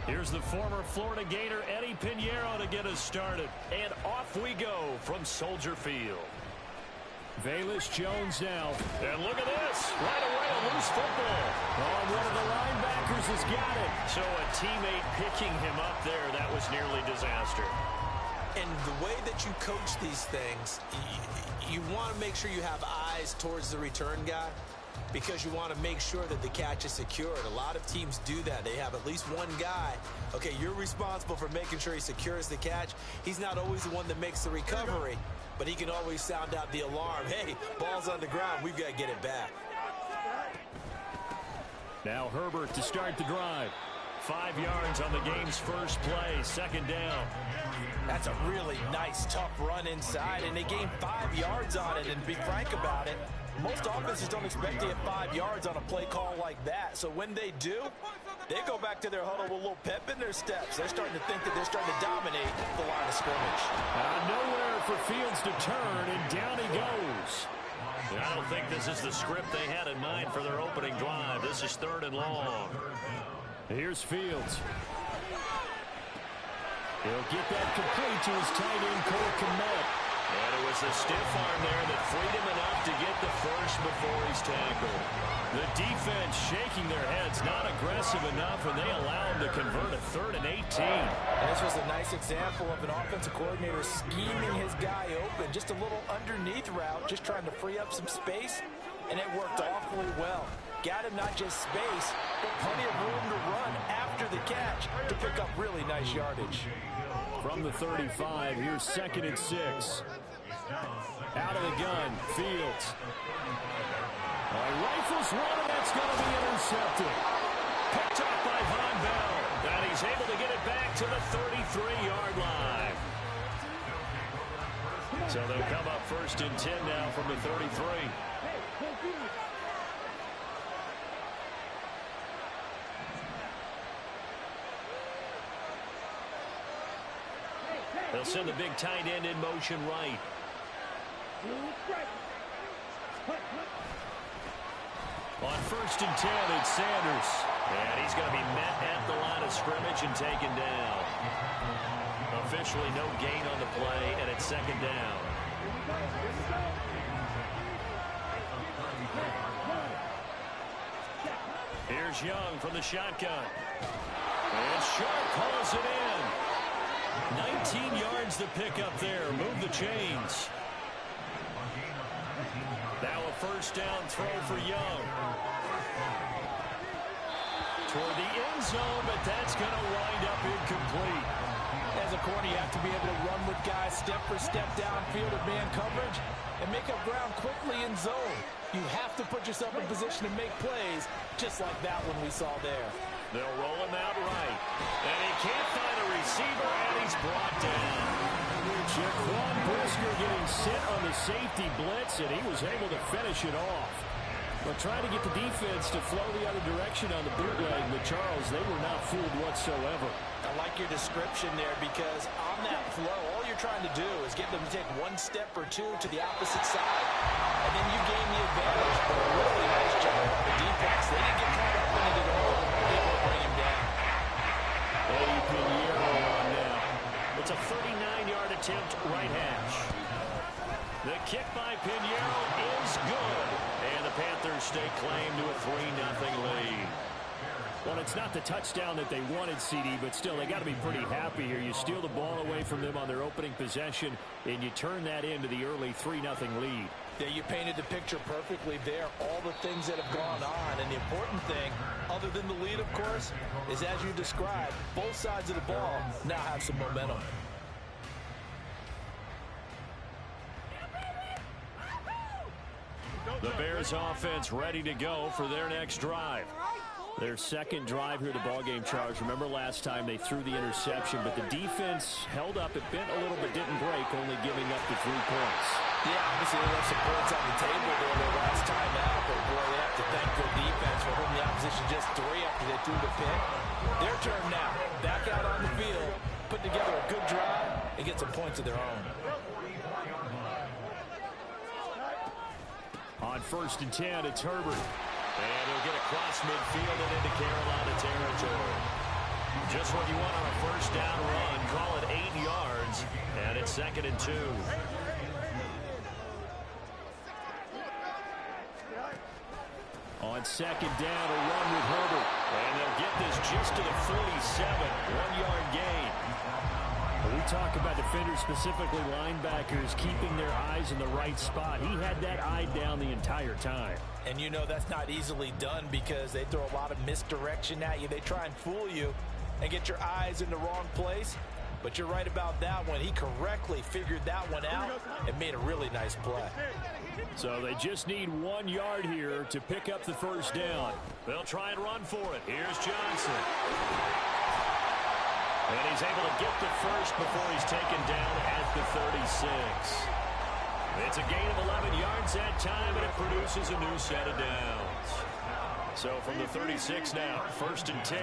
Here's the former Florida Gator Eddie Pinheiro to get us started. And off we go from Soldier Field. Velus Jones now. And look at this. Right away, a loose football. Oh, one of the linebackers has got it. So a teammate picking him up there, that was nearly disaster. And the way that you coach these things, you want to make sure you have eyes towards the return guy, because you want to make sure that the catch is secured. A lot of teams do that. They have at least one guy. Okay, you're responsible for making sure he secures the catch. He's not always the one that makes the recovery, but he can always sound out the alarm. Hey, ball's on the ground. We've got to get it back. Now Herbert to start the drive. 5 yards on the game's first play, second down. That's a really nice, tough run inside, and they gained 5 yards on it. And to be frank about it, most offenses don't expect to get 5 yards on a play call like that. So when they do, they go back to their huddle with a little pep in their steps. They're starting to think that they're starting to dominate the line of scrimmage. Nowhere for Fields to turn, and down he goes. I don't think this is the script they had in mind for their opening drive. This is 3rd and long. Here's Fields. He'll get that complete to his tight end, Cole Kmet. And it was a stiff arm there that freed him enough to get the first before he's tackled. The defense shaking their heads, not aggressive enough, and they allow him to convert a 3rd and 18. This was a nice example of an offensive coordinator scheming his guy open. Just a little underneath route, just trying to free up some space, and it worked awfully well. Got him not just space, but plenty of room to run after the catch to pick up really nice yardage. From the 35, here's 2nd and 6. Out of the gun, Fields. Rifles one, and that's going to be intercepted. Picked up by Von Bell. And he's able to get it back to the 33-yard line. So they'll come up 1st and 10 now from the 33. They'll send the big tight end in motion right. On 1st and 10, it's Sanders. And he's going to be met at the line of scrimmage and taken down. Officially no gain on the play, and it's 2nd down. Here's Young from the shotgun. And Sharp calls it in. 19 yards to pick up there. Move the chains. Now a 1st down throw for Young. Toward the end zone, but that's going to wind up incomplete. As a corner, you have to be able to run with guys step for step downfield of man coverage and make up ground quickly in zone. You have to put yourself in position to make plays, just like that one we saw there. They'll roll him out right. And he can't find a receiver, and he's brought down. Jaquan Brisker getting sent on the safety blitz, and he was able to finish it off. But trying to get the defense to flow the other direction on the bootleg, but Charles, they were not fooled whatsoever. I like your description there, because on that flow, all you're trying to do is get them to take one step or two to the opposite side, and then you gain the advantage. But a really nice job on the defense. They didn't get caught up in it at all. They able to bring him down. Eddie Pinheiro on now. It's a 39-yard attempt, right hash. The kick by Pinheiro is good. And the Panthers stake claim to a 3-0 lead. Well, it's not the touchdown that they wanted, CD, but still, they got to be pretty happy here. You steal the ball away from them on their opening possession, and you turn that into the early 3-0 lead. Yeah, you painted the picture perfectly there. All the things that have gone on, and the important thing, other than the lead, of course, is as you described, both sides of the ball now have some momentum. The Bears offense ready to go for their next drive. Their second drive here, the ballgame, Charles. Remember last time they threw the interception, but the defense held up. It bent a little but didn't break, only giving up the 3 points. Yeah, obviously they left some points on the table there their last time out, but boy, they have to thank their defense for holding the opposition just 3 after they threw the pick. Their turn now. Back out on the field, put together a good drive, and get some points of their own. On 1st and 10, it's Herbert. And he'll get across midfield and into Carolina territory. Just what you want on a first down run. Call it 8 yards, and it's 2nd and 2. On 2nd down, a run with Herbert. And they'll get this just to the 47. 1-yard gain. We talk about defenders, specifically linebackers, keeping their eyes in the right spot. He had that eye down the entire time. And you know that's not easily done because they throw a lot of misdirection at you. They try and fool you and get your eyes in the wrong place. But you're right about that one. He correctly figured that one out and made a really nice play. So they just need 1 yard here to pick up the first down. They'll try and run for it. Here's Johnson. And he's able to get the first before he's taken down at the 36. It's a gain of 11 yards that time, and it produces a new set of downs. So from the 36 now, 1st and 10.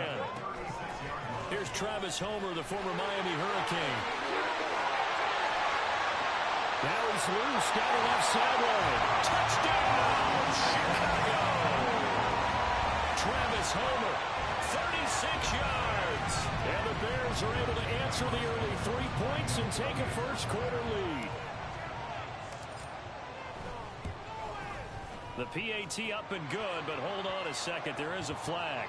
Here's Travis Homer, the former Miami Hurricane. Now he's loose down the left sideline. Touchdown, Chicago! Travis Homer, 36 yards. And the Bears are able to answer the early 3 points and take a first-quarter lead. The PAT up and good, but hold on a second. There is a flag.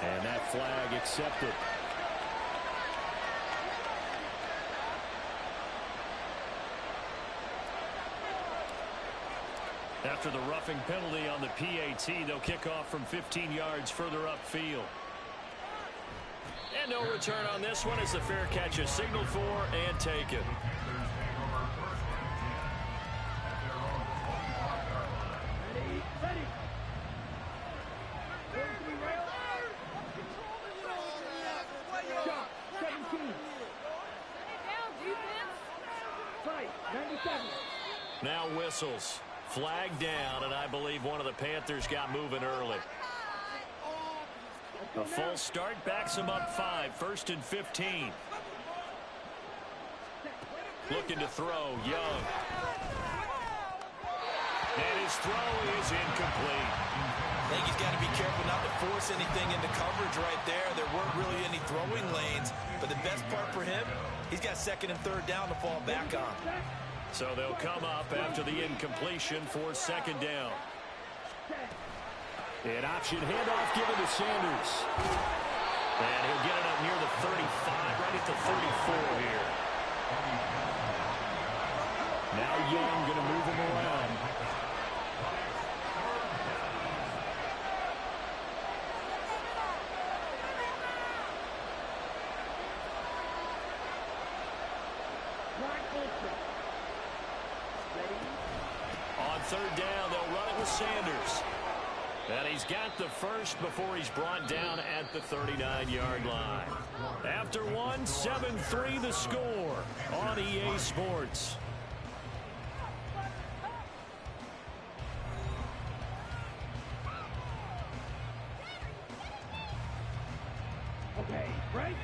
And that flag accepted. After the roughing penalty on the PAT, they'll kick off from 15 yards further upfield. And no return on this one as the fair catch is signaled for and taken. Now whistles. Flag down, and I believe one of the Panthers got moving early. A false start backs him up 5. 1st and 15. Looking to throw, Young. And his throw is incomplete. I think he's got to be careful not to force anything into coverage right there. There weren't really any throwing lanes, but the best part for him, he's got 2nd and 3rd down to fall back on. So they'll come up after the incompletion for 2nd down. An option handoff given to Sanders. And he'll get it up near the 35, right at the 34 here. Now Young going to move him around. On 3rd down, they'll run it with Sanders. And he's got the first before he's brought down at the 39-yard line. After one, 7-3 the score on EA Sports. Okay, right?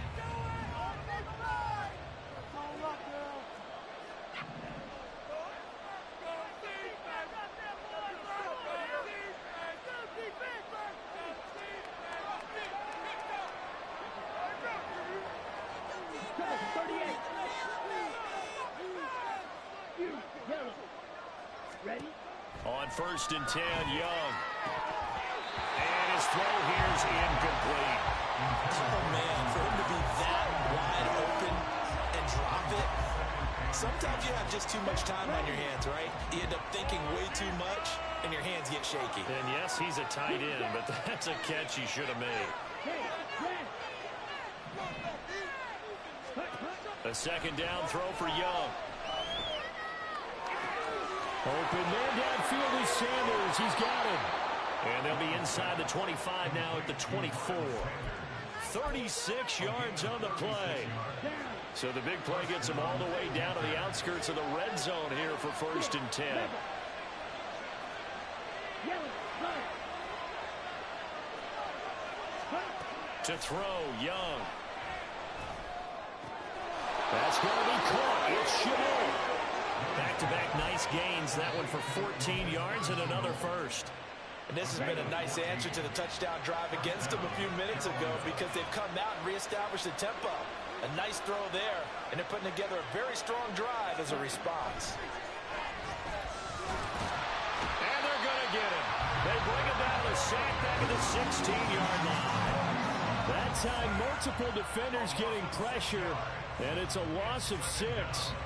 On 1st and 10, Young. And his throw here is incomplete. Oh, man, for him to be that wide open and drop it, sometimes you have just too much time on your hands, right? You end up thinking way too much, and your hands get shaky. And yes, he's a tight end, but that's a catch he should have made. A 2nd down throw for Young. Open man downfield is Sanders. He's got him. And they'll be inside the 25 now at the 24. 36 yards on the play. So the big play gets them all the way down to the outskirts of the red zone here for 1st and 10. To throw, Young. That's going to be caught. It's Chabot. Back-to-back nice gains. That one for 14 yards and another first. And this has been a nice answer to the touchdown drive against them a few minutes ago because they've come out and reestablished the tempo. A nice throw there, and they're putting together a very strong drive as a response. And they're going to get him. They bring him down a sack back at the 16-yard line. That time, multiple defenders getting pressure, and it's a loss of 6.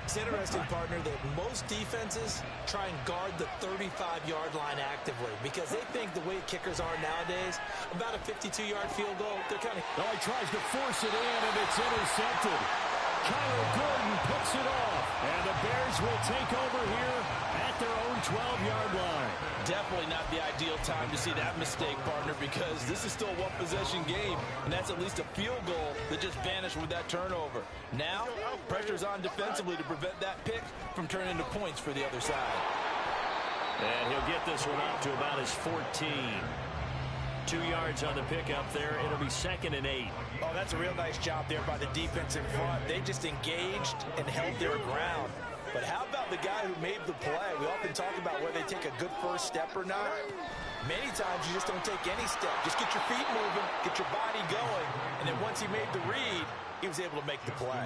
It's interesting, partner, that most defenses try and guard the 35-yard line actively because they think the way kickers are nowadays, about a 52-yard field goal, they're kind of... Oh, he tries to force it in, and it's intercepted. Kyler Gordon picks it off, and the Bears will take over here at their own 12-yard line. Definitely not the ideal time to see that mistake, partner, because this is still a one-possession game, and that's at least a field goal that just vanished with that turnover. Now, pressure's on defensively to prevent that pick from turning into points for the other side. And he'll get this one up to about his 14. 2 yards on the pickup there. It'll be 2nd and 8. Oh, that's a real nice job there by the defense in front. They just engaged and held their ground. But how about the guy who made the play? We often talk about whether they take a good first step or not. Many times you just don't take any step. Just get your feet moving, get your body going, and then once he made the read, he was able to make the play.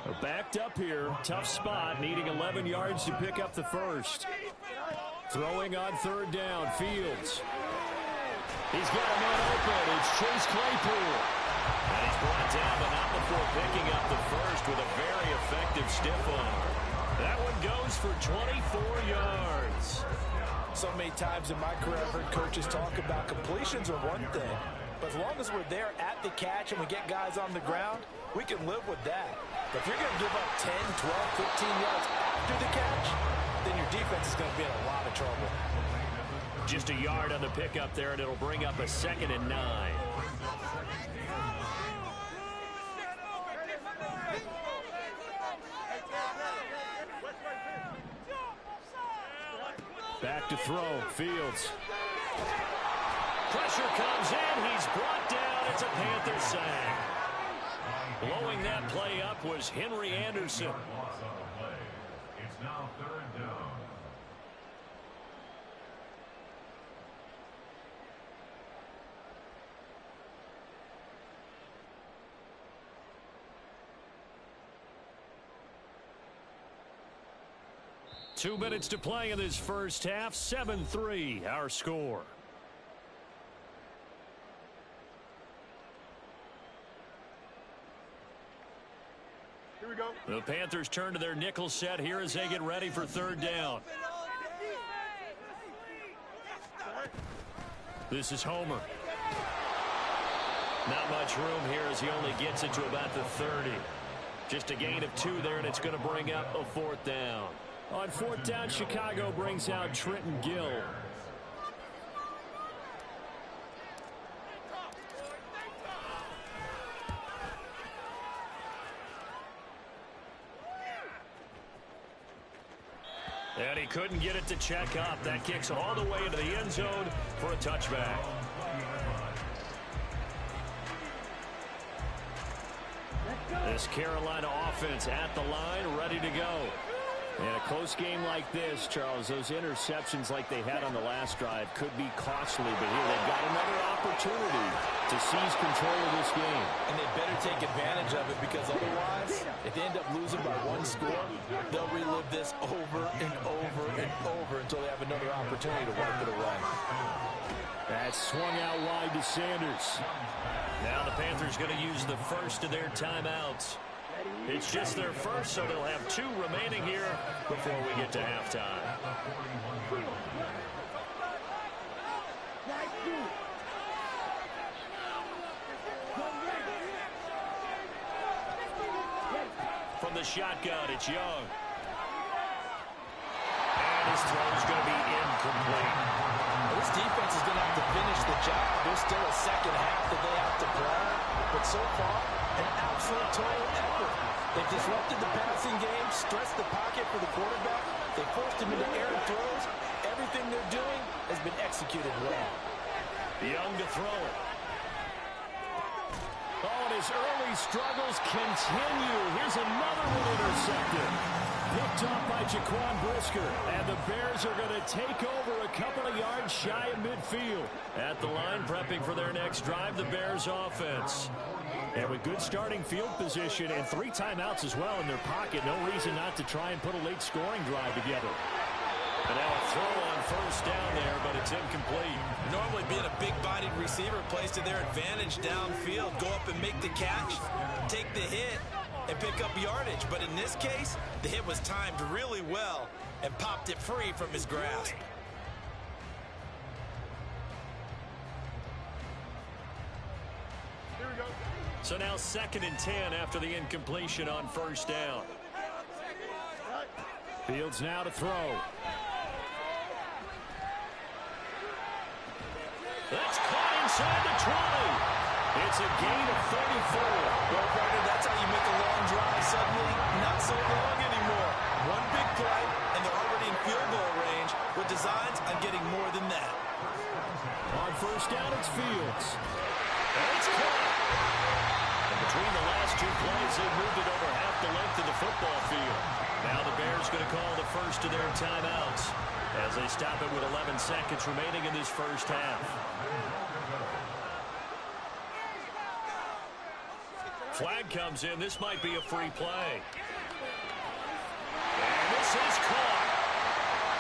We're backed up here. Tough spot, needing 11 yards to pick up the first. Throwing on 3rd down, Fields. He's got a man open. It's Chase Claypool. And he's brought down, but not before picking up the first with a very effective stiff arm. That one goes for 24 yards. So many times in my career I've heard coaches talk about completions are one thing, but as long as we're there at the catch and we get guys on the ground, we can live with that. But if you're going to give up 10, 12, 15 yards after the catch, then your defense is going to be in a lot of trouble. Just a yard on the pickup there, and it'll bring up a 2nd and 9. Back to throw, Fields. Pressure comes in. He's brought down. It's a Panther sack. Blowing that play up was Henry Anderson. It's now 3rd down. Two minutes to play in this first half. 7-3, our score. Here we go. The Panthers turn to their nickel set here as they get ready for 3rd down. This is Homer. Not much room here as he only gets it to about the 30. Just a gain of 2 there, and it's going to bring up a 4th down. On 4th down, Chicago brings out Trenton Gill. And he couldn't get it to check up. That kicks all the way into the end zone for a touchback. This Carolina offense at the line, ready to go. In a close game like this, Charles, those interceptions like they had on the last drive could be costly, but here they've got another opportunity to seize control of this game. And they better take advantage of it because otherwise, if they end up losing by 1 score, they'll relive this over and over and over until they have another opportunity to wipe it away. That swung out wide to Sanders. Now the Panthers going to use the first of their timeouts. It's just their first, so they'll have 2 remaining here before we get to halftime. From the shotgun, it's Young. And his throw is going to be incomplete. This defense is going to have to finish the job. There's still a second half that they have to play. But so far, an absolute total effort. They've disrupted the passing game, stressed the pocket for the quarterback. They forced him into errant throws. Everything they're doing has been executed well. Young to throw it. Oh, and his early struggles continue. Here's another one intercepted. picked off by Jaquan Brisker. And the Bears are going to take over a couple of yards shy of midfield. At the line, prepping for their next drive, the Bears offense. And with good starting field position and 3 timeouts as well in their pocket, no reason not to try and put a late scoring drive together. And now a throw on first down there, but it's incomplete. Normally being a big-bodied receiver plays to their advantage downfield. Go up and make the catch, take the hit, and pick up yardage. But in this case, the hit was timed really well and popped it free from his grasp. Here we go. So now 2nd and 10 after the incompletion on first down. Fields now to throw. That's caught inside the 20. It's a gain of 34. Well, partner, that's how you make a long drive suddenly not so long anymore. One big play, and they're already in field goal range with designs on getting more than that. On first down, it's Fields. And it's caught. And between the last 2 plays, they've moved it over half the length of the football field. Now the Bears going to call the first of their timeouts as they stop it with 11 seconds remaining in this first half. Flag comes in. This might be a free play. And this is caught.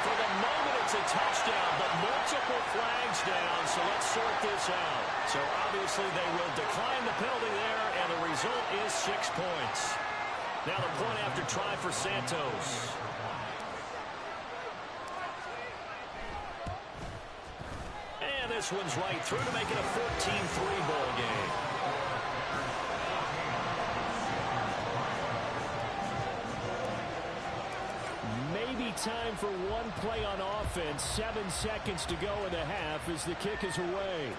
For the moment, it's a touchdown, but multiple flags down, so let's sort this out. So obviously they will decline the penalty there, and the result is 6 points. Now the point after try for Santos. And this one's right through to make it a 14-3 ball game. Maybe time for one play on offense. 7 seconds to go in the half as the kick is away.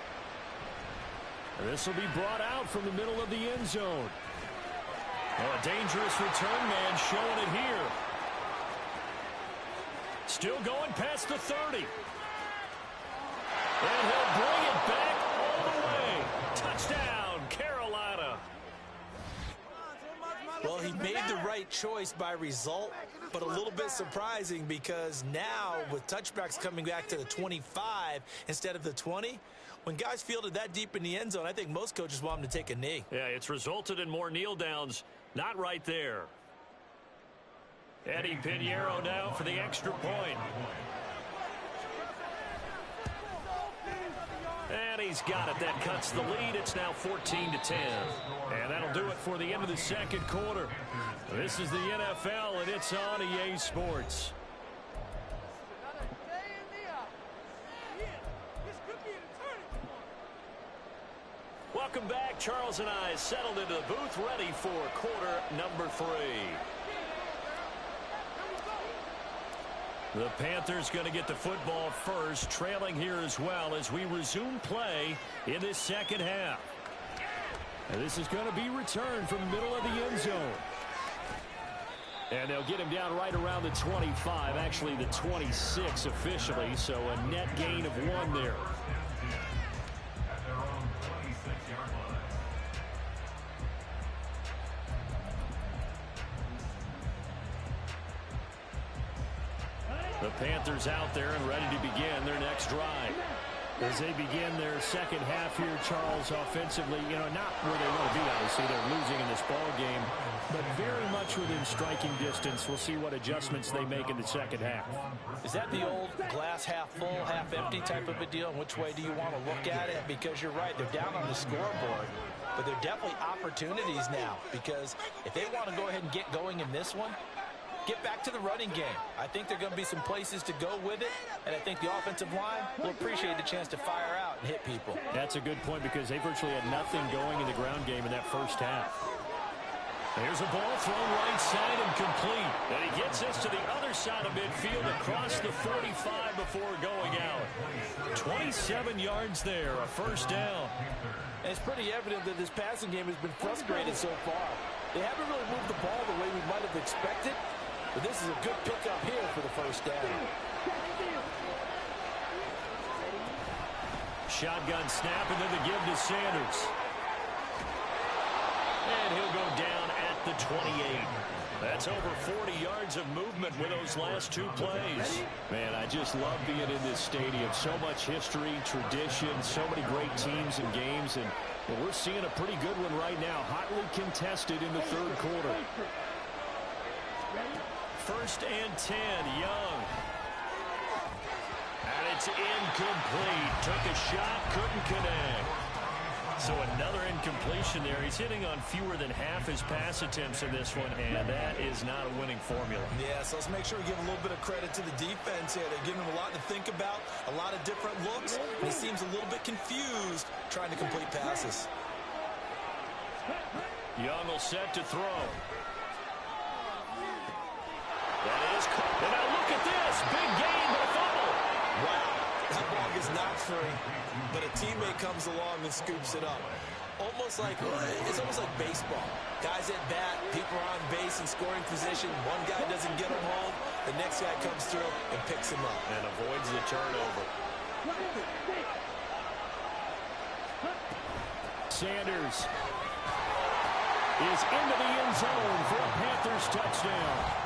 This will be brought out from the middle of the end zone. Oh, a dangerous return man showing it here. Still going past the 30. And he'll bring it back all the way. Touchdown, Carolina. Well, he made the right choice by result, but a little bit surprising because now with touchbacks coming back to the 25 instead of the 20, when guys fielded that deep in the end zone, I think most coaches want them to take a knee. Yeah, it's resulted in more kneel downs. Not right there. Eddie Pinheiro now for the extra point. And he's got it. That cuts the lead. It's now 14-10. And that'll do it for the end of the second quarter. This is the NFL, and it's on EA Sports. Welcome back. Charles and I settled into the booth, ready for quarter number 3. The Panthers going to get the football first, trailing here as well as we resume play in this second half. And this is going to be returned from the middle of the end zone. And they'll get him down right around the 25, actually the 26 officially, so a net gain of 1 there. The Panthers out there and ready to begin their next drive. As they begin their second half here, Charles, offensively, not where they want to be, obviously. They're losing in this ball game, but very much within striking distance. We'll see what adjustments they make in the second half. Is that the old glass half full, half empty type of a deal? Which way do you want to look at it? Because you're right, they're down on the scoreboard, but they're definitely opportunities now, because if they want to go ahead and get going in this one, get back to the running game. I think there are going to be some places to go with it, and I think the offensive line will appreciate the chance to fire out and hit people. That's a good point because they virtually had nothing going in the ground game in that first half. There's a ball thrown right side and complete. And he gets this to the other side of midfield across the 45 before going out. 27 yards there, a first down. And it's pretty evident that this passing game has been frustrated so far. They haven't really moved the ball the way we might have expected. But this is a good pickup here for the first down. Shotgun snap and then the give to Sanders. And he'll go down at the 28. That's over 40 yards of movement with those last two plays. Man, I just love being in this stadium. So much history, tradition, so many great teams and games, and well, we're seeing a pretty good one right now. Hotly contested in the third quarter. 1st and 10, Young. And it's incomplete. Took a shot, couldn't connect. So another incompletion there. He's hitting on fewer than half his pass attempts in this one, and that is not a winning formula. Yeah, so let's make sure we give a little bit of credit to the defense here. They're giving him a lot to think about, a lot of different looks, and he seems a little bit confused trying to complete passes. Young will set to throw. That is caught. And now look at this. Big gain, but a fumble. Wow, that ball is not free, but a teammate comes along and scoops it up. It's almost like baseball. Guys at bat, people are on base in scoring position. One guy doesn't get him home. The next guy comes through and picks him up. And avoids the turnover. Sanders is into the end zone for a Panthers touchdown.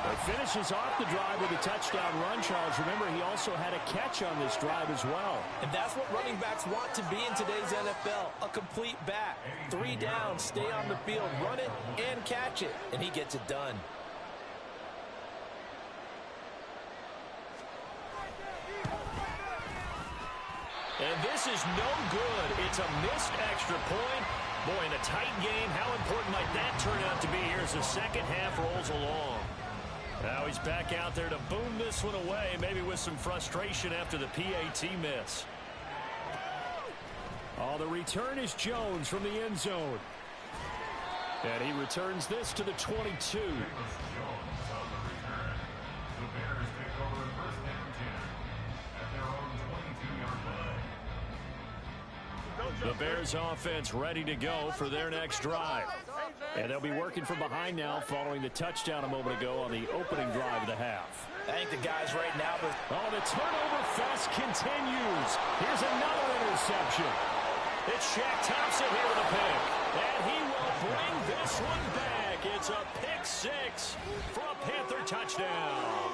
He finishes off the drive with a touchdown run, Charles. Remember, he also had a catch on this drive as well. And that's what running backs want to be in today's NFL, a complete back. 3 down, stay on the field, run it, and catch it. And he gets it done. And this is no good. It's a missed extra point. Boy, in a tight game, how important might that turn out to be here as the second half rolls along? Now he's back out there to boom this one away, maybe with some frustration after the PAT miss. Oh, the return is Jones from the end zone. And he returns this to the 22. The Bears offense ready to go for their next drive. And they'll be working from behind now following the touchdown a moment ago on the opening drive of the half. I think the guys right now... Oh, the turnover fest continues. Here's another interception. It's Shaq Thompson here with a pick. And he will bring this one back. It's a pick 6 for a Panther touchdown.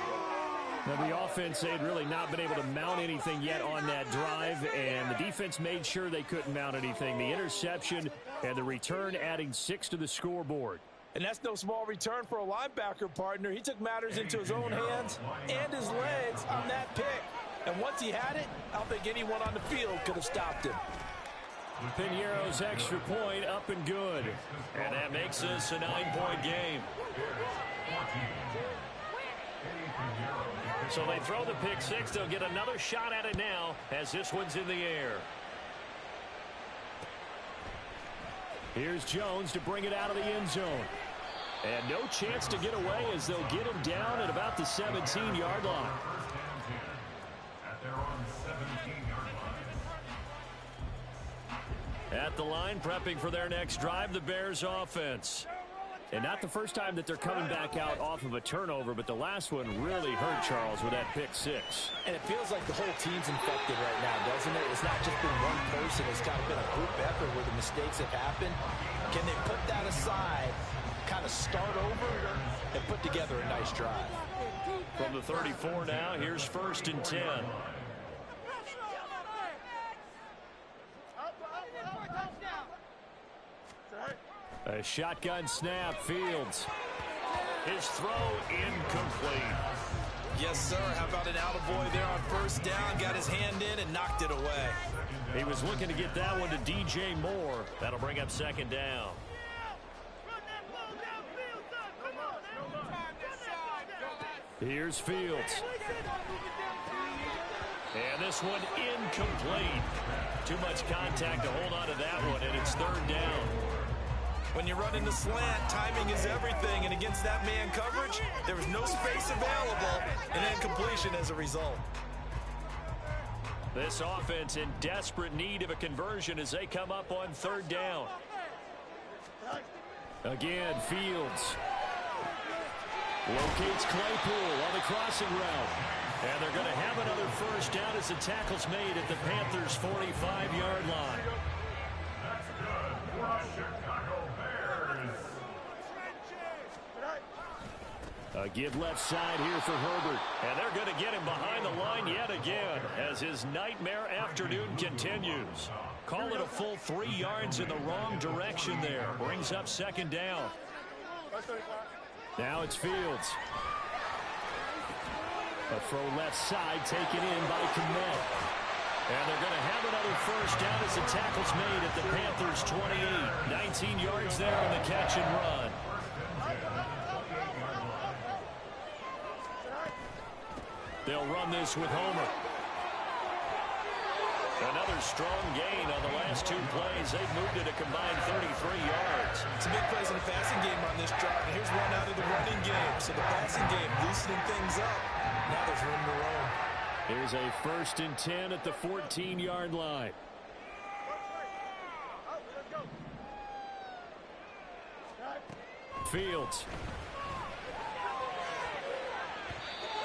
Now, the offense, they'd really not been able to mount anything yet on that drive, and the defense made sure they couldn't mount anything. The interception and the return adding 6 to the scoreboard. And that's no small return for a linebacker, partner. He took matters into his own hands and his legs on that pick. And once he had it, I don't think anyone on the field could have stopped him. Piñeiro's extra point up and good. And that makes this a 9-point game. So they throw the pick 6. They'll get another shot at it now as this one's in the air. Here's Jones to bring it out of the end zone. And no chance to get away as they'll get him down at about the 17-yard line. At the line, prepping for their next drive, the Bears offense. And not the first time that they're coming back out off of a turnover, but the last one really hurt Charles with that pick 6. And it feels like the whole team's infected right now, doesn't it? It's not just been one person. It's kind of been a group effort where the mistakes have happened. Can they put that aside, kind of start over, and put together a nice drive? From the 34 now, here's 1st and 10. A shotgun snap, Fields. His throw incomplete. Yes, sir. How about an attaboy there on 1st down? Got his hand in and knocked it away. He was looking to get that one to DJ Moore. That'll bring up 2nd down. Here's Fields. And this one incomplete. Too much contact to hold on to that one, and it's 3rd down. When you're running the slant, timing is everything, and against that man coverage, there was no space available, and incompletion as a result. This offense in desperate need of a conversion as they come up on 3rd down. Again, Fields. Locates Claypool on the crossing route. And they're going to have another 1st down as the tackle's made at the Panthers' 45-yard line. A give left side here for Herbert. And they're going to get him behind the line yet again as his nightmare afternoon continues. Call it a full 3 yards in the wrong direction there. Brings up second down. Now it's Fields. A throw left side taken in by Kmet. And they're going to have another first down as the tackle's made at the Panthers' 28. 19 yards there on the catch and run. They'll run this with Homer. Another strong gain on the last 2 plays. They've moved it a combined 33 yards. Some big plays in the passing game on this drive. And here's one out of the running game. So the passing game loosening things up. Now there's room to roam. Here's a 1st and 10 at the 14-yard line. Fields.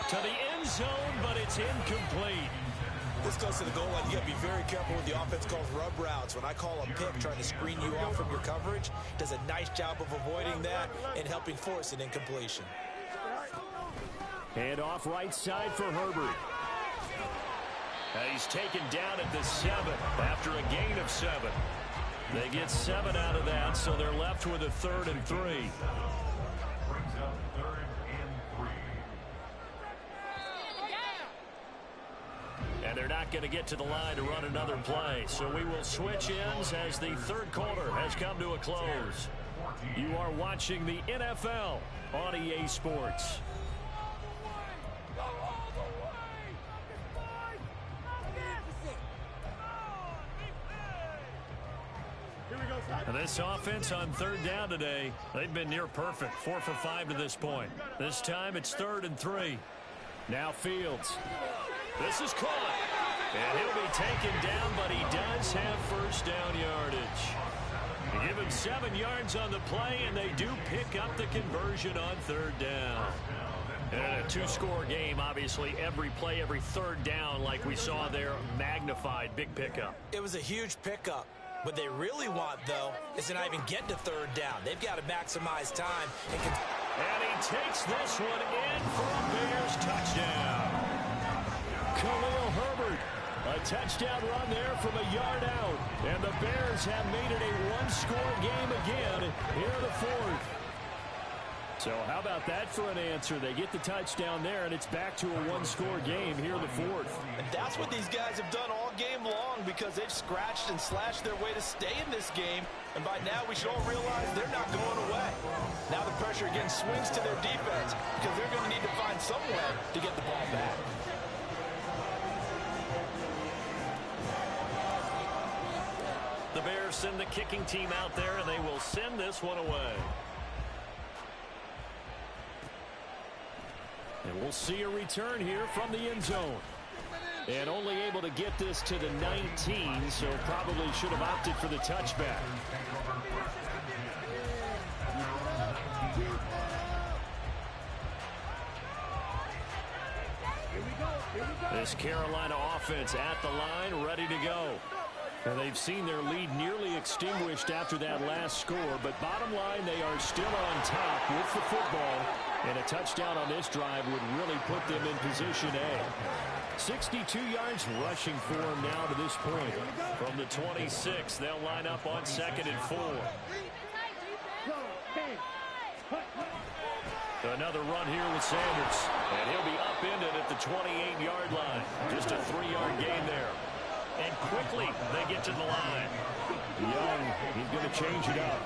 To the end zone, but it's incomplete. This goes to the goal line. You got to be very careful with the offense calls rub routes. When I call a pick trying to screen you off from your coverage, does a nice job of avoiding that and helping force an incompletion. Hand off right side for Herbert. He's taken down at the 7 after a gain of 7. They get 7 out of that, so they're left with a 3rd and 3. Brings up 3rd and 3. And they're not going to get to the line to run another play. So we will switch ends as the 3rd quarter has come to a close. You are watching the NFL on EA Sports. This offense on 3rd down today, they've been near perfect. 4 for 5 to this point. This time it's 3rd and 3. Now Fields. This is caught. And he'll be taken down, but he does have first down yardage. You give him 7 yards on the play, and they do pick up the conversion on 3rd down. And in a 2-score game, obviously, every play, every 3rd down, like we saw there, magnified, big pickup. It was a huge pickup. What they really want, though, is to not even get to 3rd down. They've got to maximize time. And he takes this one in for a Bears touchdown. Khalil Herbert. A touchdown run there from a yard out. And the Bears have made it a 1-score game again here in the 4th. So how about that for an answer? They get the touchdown there, and it's back to a 1-score game here in the 4th. And that's what these guys have done all game long because they've scratched and slashed their way to stay in this game. And by now, we should all realize they're not going away. Now the pressure again swings to their defense because they're going to need to find some way to get the ball back. The Bears send the kicking team out there, and they will send this one away. And we'll see a return here from the end zone. And only able to get this to the 19, so probably should have opted for the touchback. This Carolina offense at the line, ready to go. And they've seen their lead nearly extinguished after that last score, but bottom line, they are still on top with the football, and a touchdown on this drive would really put them in position A. 62 yards rushing for them now to this point. From the 26, they'll line up on 2nd and 4. Another run here with Sanders, and he'll be upended at the 28-yard line. Just a 3-yard gain there. And quickly, they get to the line. Young, he's going to change it up.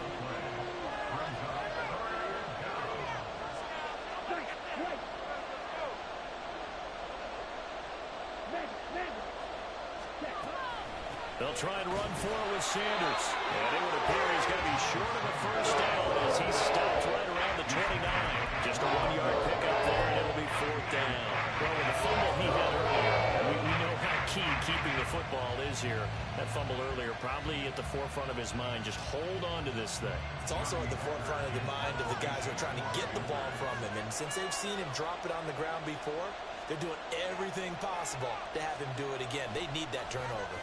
They'll try and run for it with Sanders. And it would appear he's going to be short of a first down as he stopped right around the 29. Just a 1-yard pickup there, and it'll be 4th down. Well, with the fumble he had earlier, we know how key keeping the football is here. That fumble earlier probably at the forefront of his mind. Just hold on to this thing. it's also at the forefront of the mind of the guys who are trying to get the ball from him. And since they've seen him drop it on the ground before, they're doing everything possible to have him do it again. They need that turnover.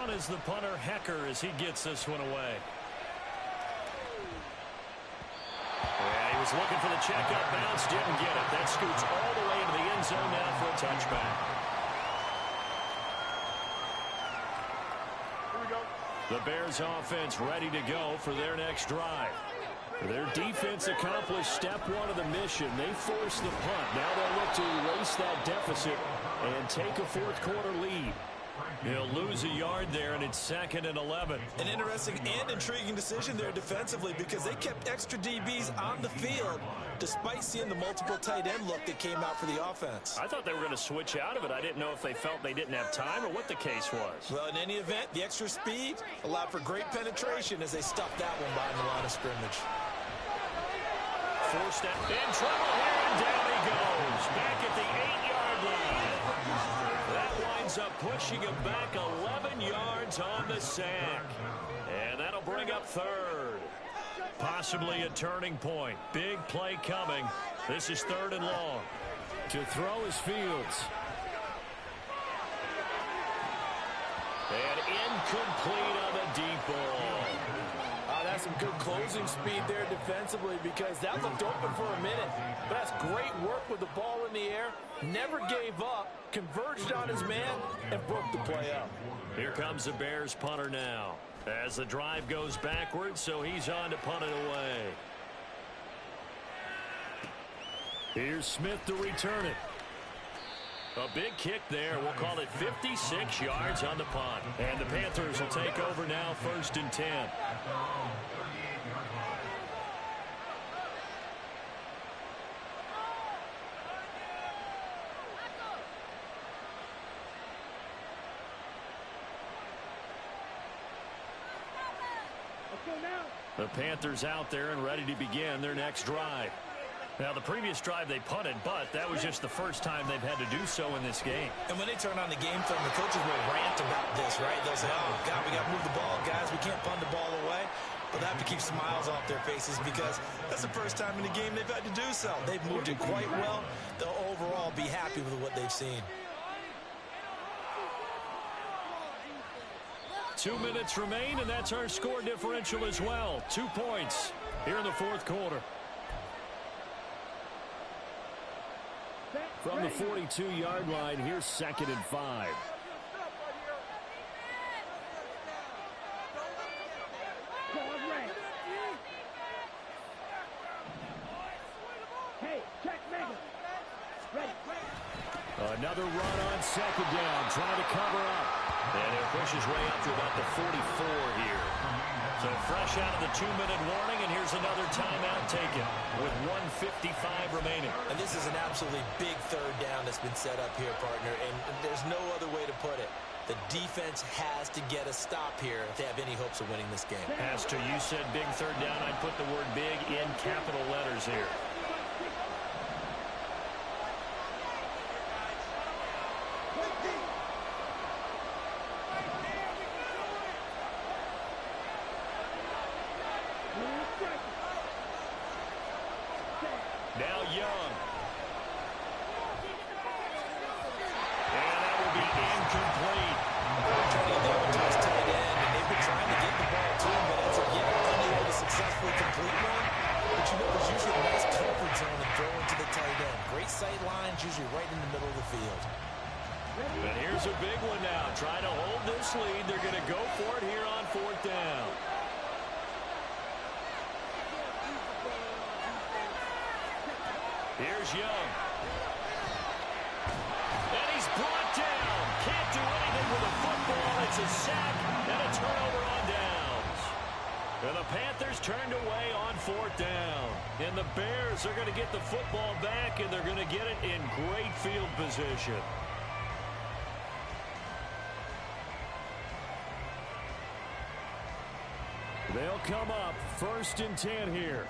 On is the punter, Hecker, as he gets this one away. And he was looking for the checkup bounce, didn't get it. That scoots all the way into the end zone now for a touchback. The Bears offense ready to go for their next drive. Their defense accomplished step one of the mission. They forced the punt. Now they'll look to erase that deficit and take a fourth-quarter lead. He'll lose a yard there, and it's 2nd and 11. An interesting and intriguing decision there defensively because they kept extra DBs on the field despite seeing the multiple tight end look that came out for the offense. I thought they were going to switch out of it. I didn't know if they felt they didn't have time or what the case was. Well, in any event, the extra speed allowed for great penetration as they stuffed that one behind the line of scrimmage. Forced out in trouble here, and down he goes. Back at the 8-yard line. That winds up pushing him back 11 yards on the sack. And that'll bring up 3rd. Possibly a turning point. Big play coming. This is 3rd and long. To throw is Fields. And incomplete on the deep ball. That's some good closing speed there defensively because that looked open for a minute. But that's great work with the ball in the air. Never gave up, converged on his man, and broke the play up. Here comes the Bears punter now. As the drive goes backwards, so he's on to punt it away. Here's Smith to return it. A big kick there. We'll call it 56 yards on the punt. And the Panthers will take over now, 1st and 10. The Panthers out there and ready to begin their next drive. Now, the previous drive they punted, but that was just the first time they've had to do so in this game. And when they turn on the game film, the coaches will rant about this, right? They'll say, oh, God, we got to move the ball, guys. We can't punt the ball away. But they have to keep smiles off their faces because that's the first time in the game they've had to do so. They've moved it quite well. They'll overall be happy with what they've seen. 2 minutes remain, and that's our score differential as well. 2 points here in the 4th quarter. From the 42-yard line, here's 2nd and 5. Another run on 2nd down, trying to cover up. And he'll push his way up to about the 44 here. So fresh out of the 2-minute warning, and here's another timeout taken with 1:55 remaining. And this is an absolutely big 3rd down that's been set up here, partner, and there's no other way to put it. The defense has to get a stop here if they have any hopes of winning this game. Pastor, you said big 3rd down. I'd put the word big in capital letters here. Now Young. And that will be incomplete. Trying to get over to his tight end, and they've been trying to get the ball to him, but as of yet, unable to successfully complete one. But you know, there's usually a nice comfort zone in throwing to the tight end. Great sight lines, usually right in the middle of the field. And here's a big one now. Trying to hold this lead. They're going to go for it here on 4th down. Here's Young. And he's brought down. Can't do anything with a football. It's a sack and a turnover on downs. And the Panthers turned away on 4th down. And the Bears are going to get the football back, and they're going to get it in great field position. They'll come up 1st and 10 here.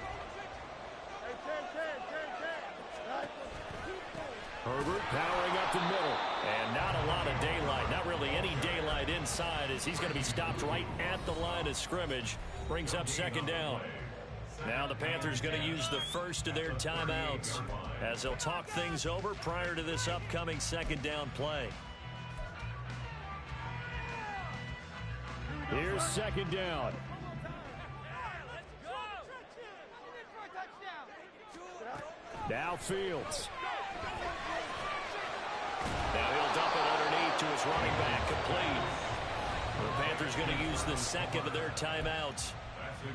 Herbert powering up the middle. And not a lot of daylight. Not really any daylight inside as he's going to be stopped right at the line of scrimmage. Brings up 2nd down. Now the Panthers going to use the first of their timeouts as they'll talk things over prior to this upcoming 2nd down play. Here's 2nd down. Now Fields. Now he'll dump it underneath to his running back, complete. The Panthers going to use the second of their timeouts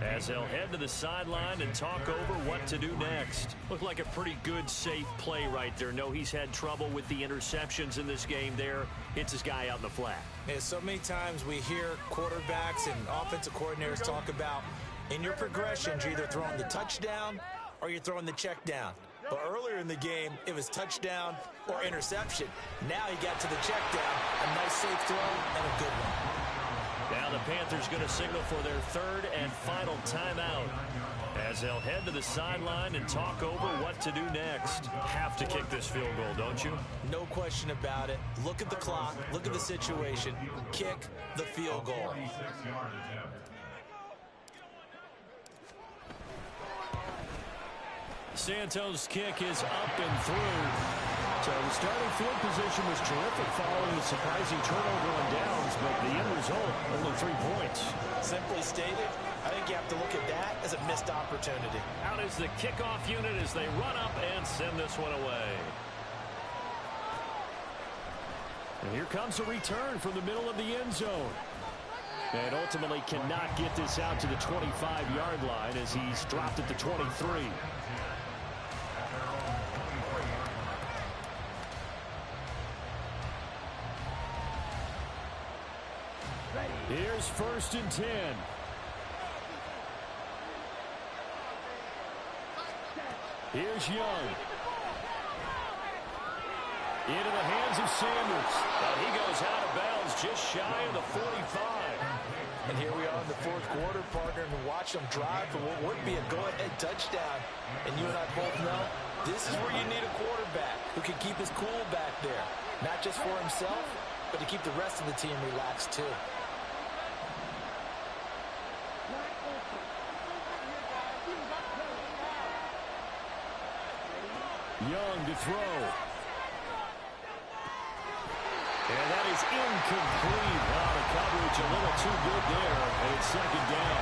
as they'll head to the sideline and talk over what to do next. Looked like a pretty good, safe play right there. No, he's had trouble with the interceptions in this game there. Hits his guy out in the flat. Yeah, so many times we hear quarterbacks and offensive coordinators talk about in your progressions, you're either throwing the touchdown or you're throwing the check down. But earlier in the game, it was touchdown or interception. Now he got to the check down, a nice safe throw and a good one. Now the Panthers going to signal for their third and final timeout as they'll head to the sideline and talk over what to do next. Have to kick this field goal, don't you? No question about it. Look at the clock. Look at the situation. Kick the field goal. Santos' kick is up and through. So the starting field position was terrific following the surprising turnover on downs, but the end result, only 3 points. Simply stated, I think you have to look at that as a missed opportunity. Out is the kickoff unit as they run up and send this one away. And here comes a return from the middle of the end zone. And ultimately cannot get this out to the 25-yard line as he's dropped at the 23. Here's 1st and 10. Here's Young. Into the hands of Sanders. And he goes out of bounds just shy of the 45. And here we are in the 4th quarter, partner, and watch them drive for what would be a go-ahead touchdown. And you and I both know this is where you need a quarterback who can keep his cool back there. Not just for himself, but to keep the rest of the team relaxed too. Young to throw. And that is incomplete. Wow, the coverage a little too good there, and it's 2nd down.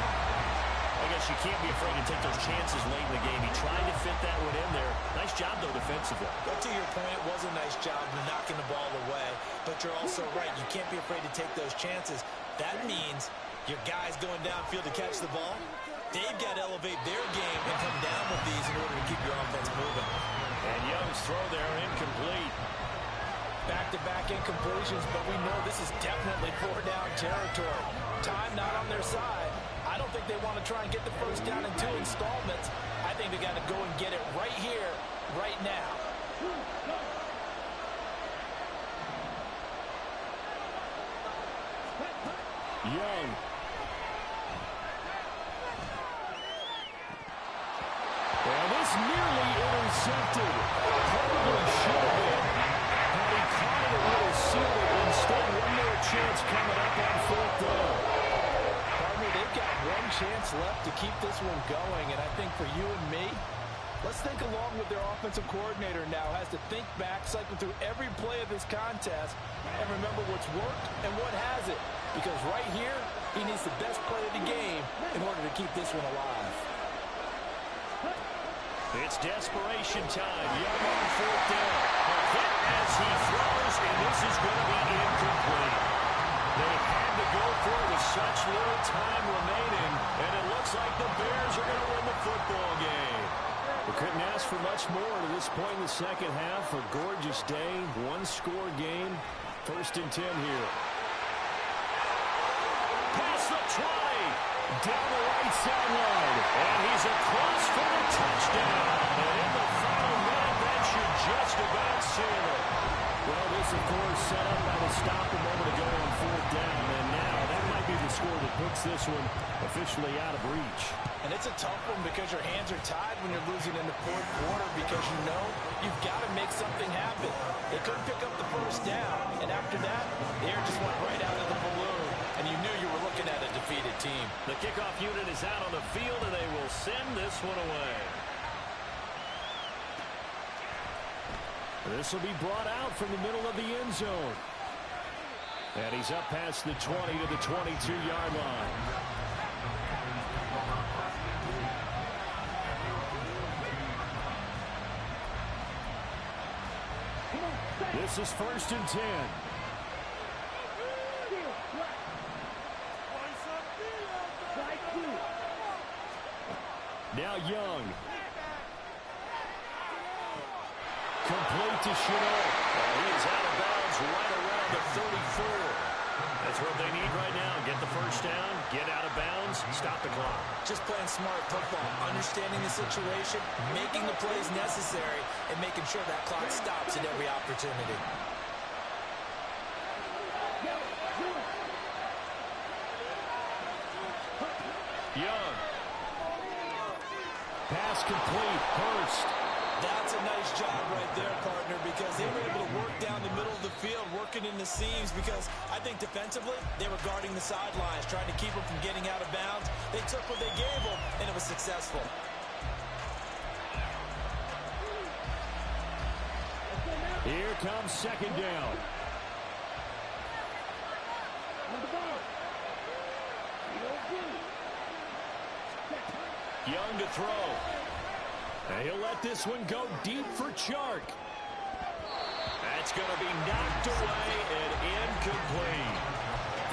I guess you can't be afraid to take those chances late in the game. He tried to fit that one in there. Nice job, though, defensively. But to your point, it was a nice job of knocking the ball away. But you're also right. You can't be afraid to take those chances. That means your guys going downfield to catch the ball, they've got to elevate their game and come down with these in order to keep your offense moving. And Young's throw there incomplete. Back-to-back incompletions, but we know this is definitely 4-down territory. Time not on their side. I don't think they want to try and get the 1st down in 2 installments. I think they got to go and get it right here, right now. Young. And this nearly intercepted. Probably should have been. Had he caught it, it would have sealed it. Instead, one more chance coming up on 4th down. Partner, they've got one chance left to keep this one going, and I think for you and me, let's think along with their offensive coordinator now. Has to think back, cycle through every play of this contest, and remember what's worked and what hasn't. Because right here, he needs the best play of the game in order to keep this one alive. It's desperation time. Young on 4th down. A hit as he throws, and this is going to be incomplete. They had to go for it with such little time remaining, and it looks like the Bears are going to win the football game. We couldn't ask for much more to this point in the 2nd half. A gorgeous day, 1-score game. 1st and 10 here. Past the 20. Down the right sideline. And he's across for the touchdown. And in the final minute, that should just about seal it. Well, this, of course, set up by the stop a moment ago on 4th down. And now that might be the score that puts this one officially out of reach. And it's a tough one because your hands are tied when you're losing in the 4th quarter because you know you've got to make something happen. They couldn't pick up the 1st down. And after that, the air just went right out of the balloon. And you knew you were looking at a defeated team. The kickoff unit is out on the field, and they will send this one away. This will be brought out from the middle of the end zone. And he's up past the 20 to the 22-yard line. This is 1st and 10. Now Young. Complete to Chanel. He's out of bounds right around the 34. That's what they need right now. Get the first down, get out of bounds, stop the clock. Just playing smart football, understanding the situation, making the plays necessary, and making sure that clock stops at every opportunity. Young. Pass complete. Hurst. That's a nice job right there, partner, because they were able to work down the middle of the field, working in the seams, because I think defensively, they were guarding the sidelines, trying to keep them from getting out of bounds. They took what they gave them, and it was successful. Here comes 2nd down. Young to throw. And he'll let this one go deep for Chark. That's going to be knocked away and incomplete.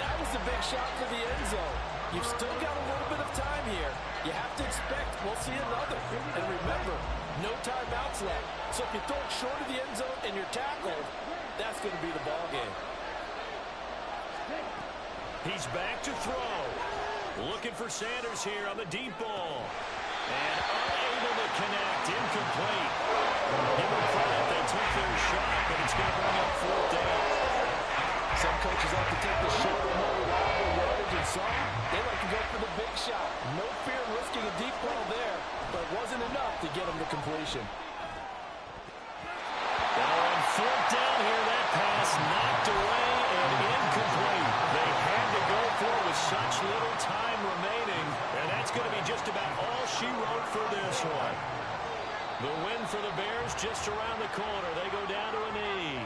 That was a big shot for the end zone. You've still got a little bit of time here. You have to expect we'll see another. And remember, no timeouts left. So if you throw it short of the end zone and you're tackled, that's going to be the ball game. He's back to throw. Looking for Sanders here on the deep ball. And unable to connect. Incomplete. Give them credit. They took their shot, but it's going to bring up 4th down. Some coaches like to take the shorter, more reliable yardage, and some, they like to go for the big shot. No fear in risking a deep ball there, but it wasn't enough to get them to completion. Now on 4th down here, that pass knocked away and incomplete. They had to go for it with such little time remaining, and that's going to be just about all she wrote for this one. The win for the Bears just around the corner. They go down to a knee.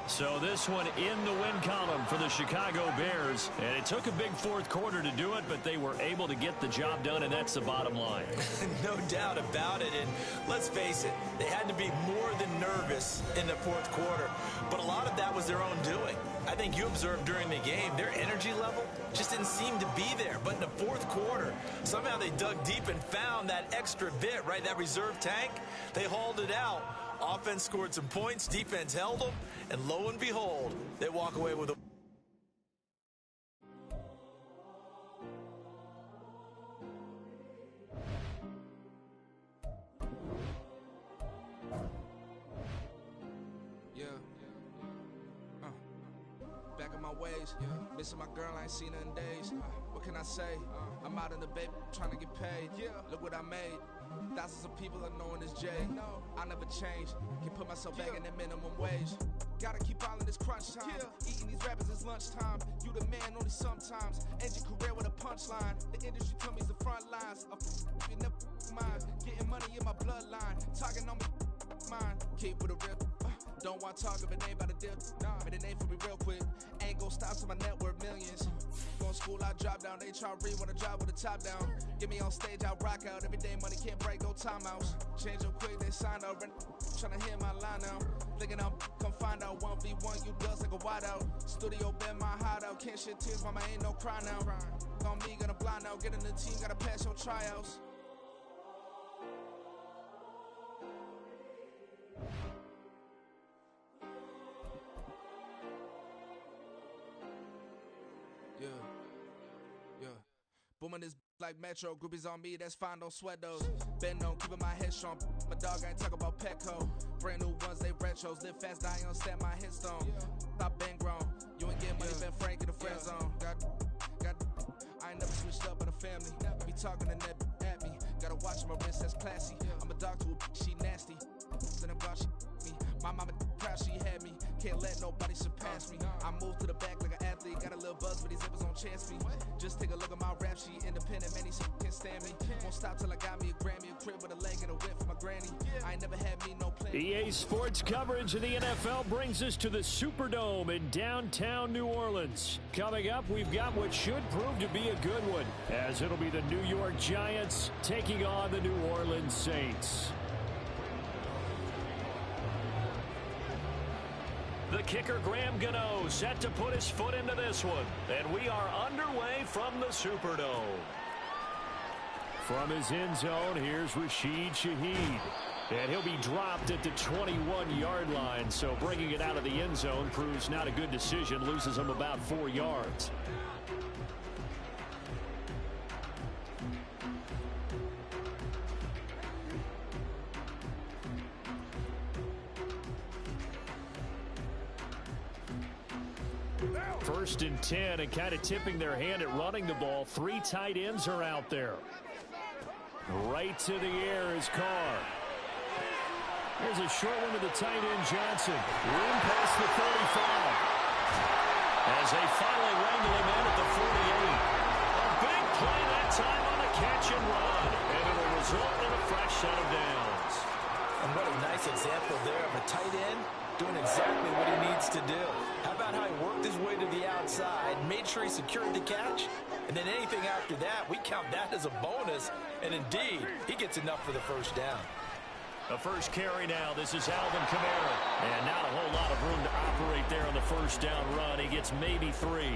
So this one in the win column for the Chicago Bears. And it took a big 4th quarter to do it, but they were able to get the job done, and that's the bottom line. No doubt about it. And let's face it, they had to be more than nervous in the 4th quarter. But a lot of that was their own doing. I think you observed during the game, their energy level just didn't seem to be there. But in the 4th quarter, somehow they dug deep and found that extra bit, right, that reserve tank. They hauled it out. Offense scored some points, defense held them, and lo and behold, they walk away with a... Back in my ways, missing my girl, I ain't seen her in days. What can I say? I'm out in the baby, trying to get paid. Look what I made. Thousands of people are knowing this Jay. I never change. Can put myself back in that minimum wage. Gotta keep all in this crunch time. Eating these rappers is lunchtime. You the man only sometimes. End your career with a punchline. The industry told me it's the front lines. You never mind. Getting money in my bloodline. Talking on me, mine. Keep with a rip. Don't want to talk if it ain't about a dip. Made a name for me real quick. Ain't gon' stop till my net worth millions. Going to school, I drop down. They try to read when I drop with the top down. Get me on stage, I rock out. Every day money can't break, go timeouts. Change up quick, they sign up. Tryna hear my line now. Thinking I'm come find out 1v1, you dust like a wide out. Studio been my hideout. Can't shed tears, mama ain't no cry now. On me, gonna blind out. Get in the team, gotta pass your tryouts. Booming this like Metro, groupies on me, that's fine, don't sweat those. Been on, keeping my head strong. My dog ain't talk about Petco. Brand new ones, they retros. Live fast, die on set my headstone. Stop been grown. You ain't getting money, been frank in the friend zone. I ain't never switched up in the family. Be talking to net at me. Gotta watch my wrist, that's classy. I'm a dog to a she nasty. Then I'm glad she me. My mama proud she had me. can't let nobody surpass me. I move to the back like an athlete, got a little buzz, but these zippers don't chance me. Just take a look at my rap sheet, independent, man, these can't stand me. Won't stop till I got me a Grammy, a crib with a leg and a whip for my granny. I ain't never had me no plan. EA Sports coverage of the NFL brings us to the Superdome in downtown New Orleans. Coming up, we've got what should prove to be a good one, as it'll be the New York Giants taking on the New Orleans Saints. The kicker, Graham Gano, set to put his foot into this one. And we are underway from the Superdome. From his end zone, here's Rashid Shaheed. And he'll be dropped at the 21-yard line, so bringing it out of the end zone proves not a good decision, loses him about 4 yards. First and 10, and kind of tipping their hand at running the ball. 3 tight ends are out there. Right to the air is Carr. Here's a short one to the tight end, Johnson. Room past the 35. As they finally wrangle him in at the 48. A big play that time on a catch and run. And it'll result in a fresh set of downs. And what a nice example there of a tight end doing exactly what he needs to do. How about how he worked his way to the outside, made sure he secured the catch, and then anything after that, we count that as a bonus. And indeed, he gets enough for the first down. The first carry now. This is Alvin Kamara. And not a whole lot of room to operate there on the first down run. He gets maybe 3.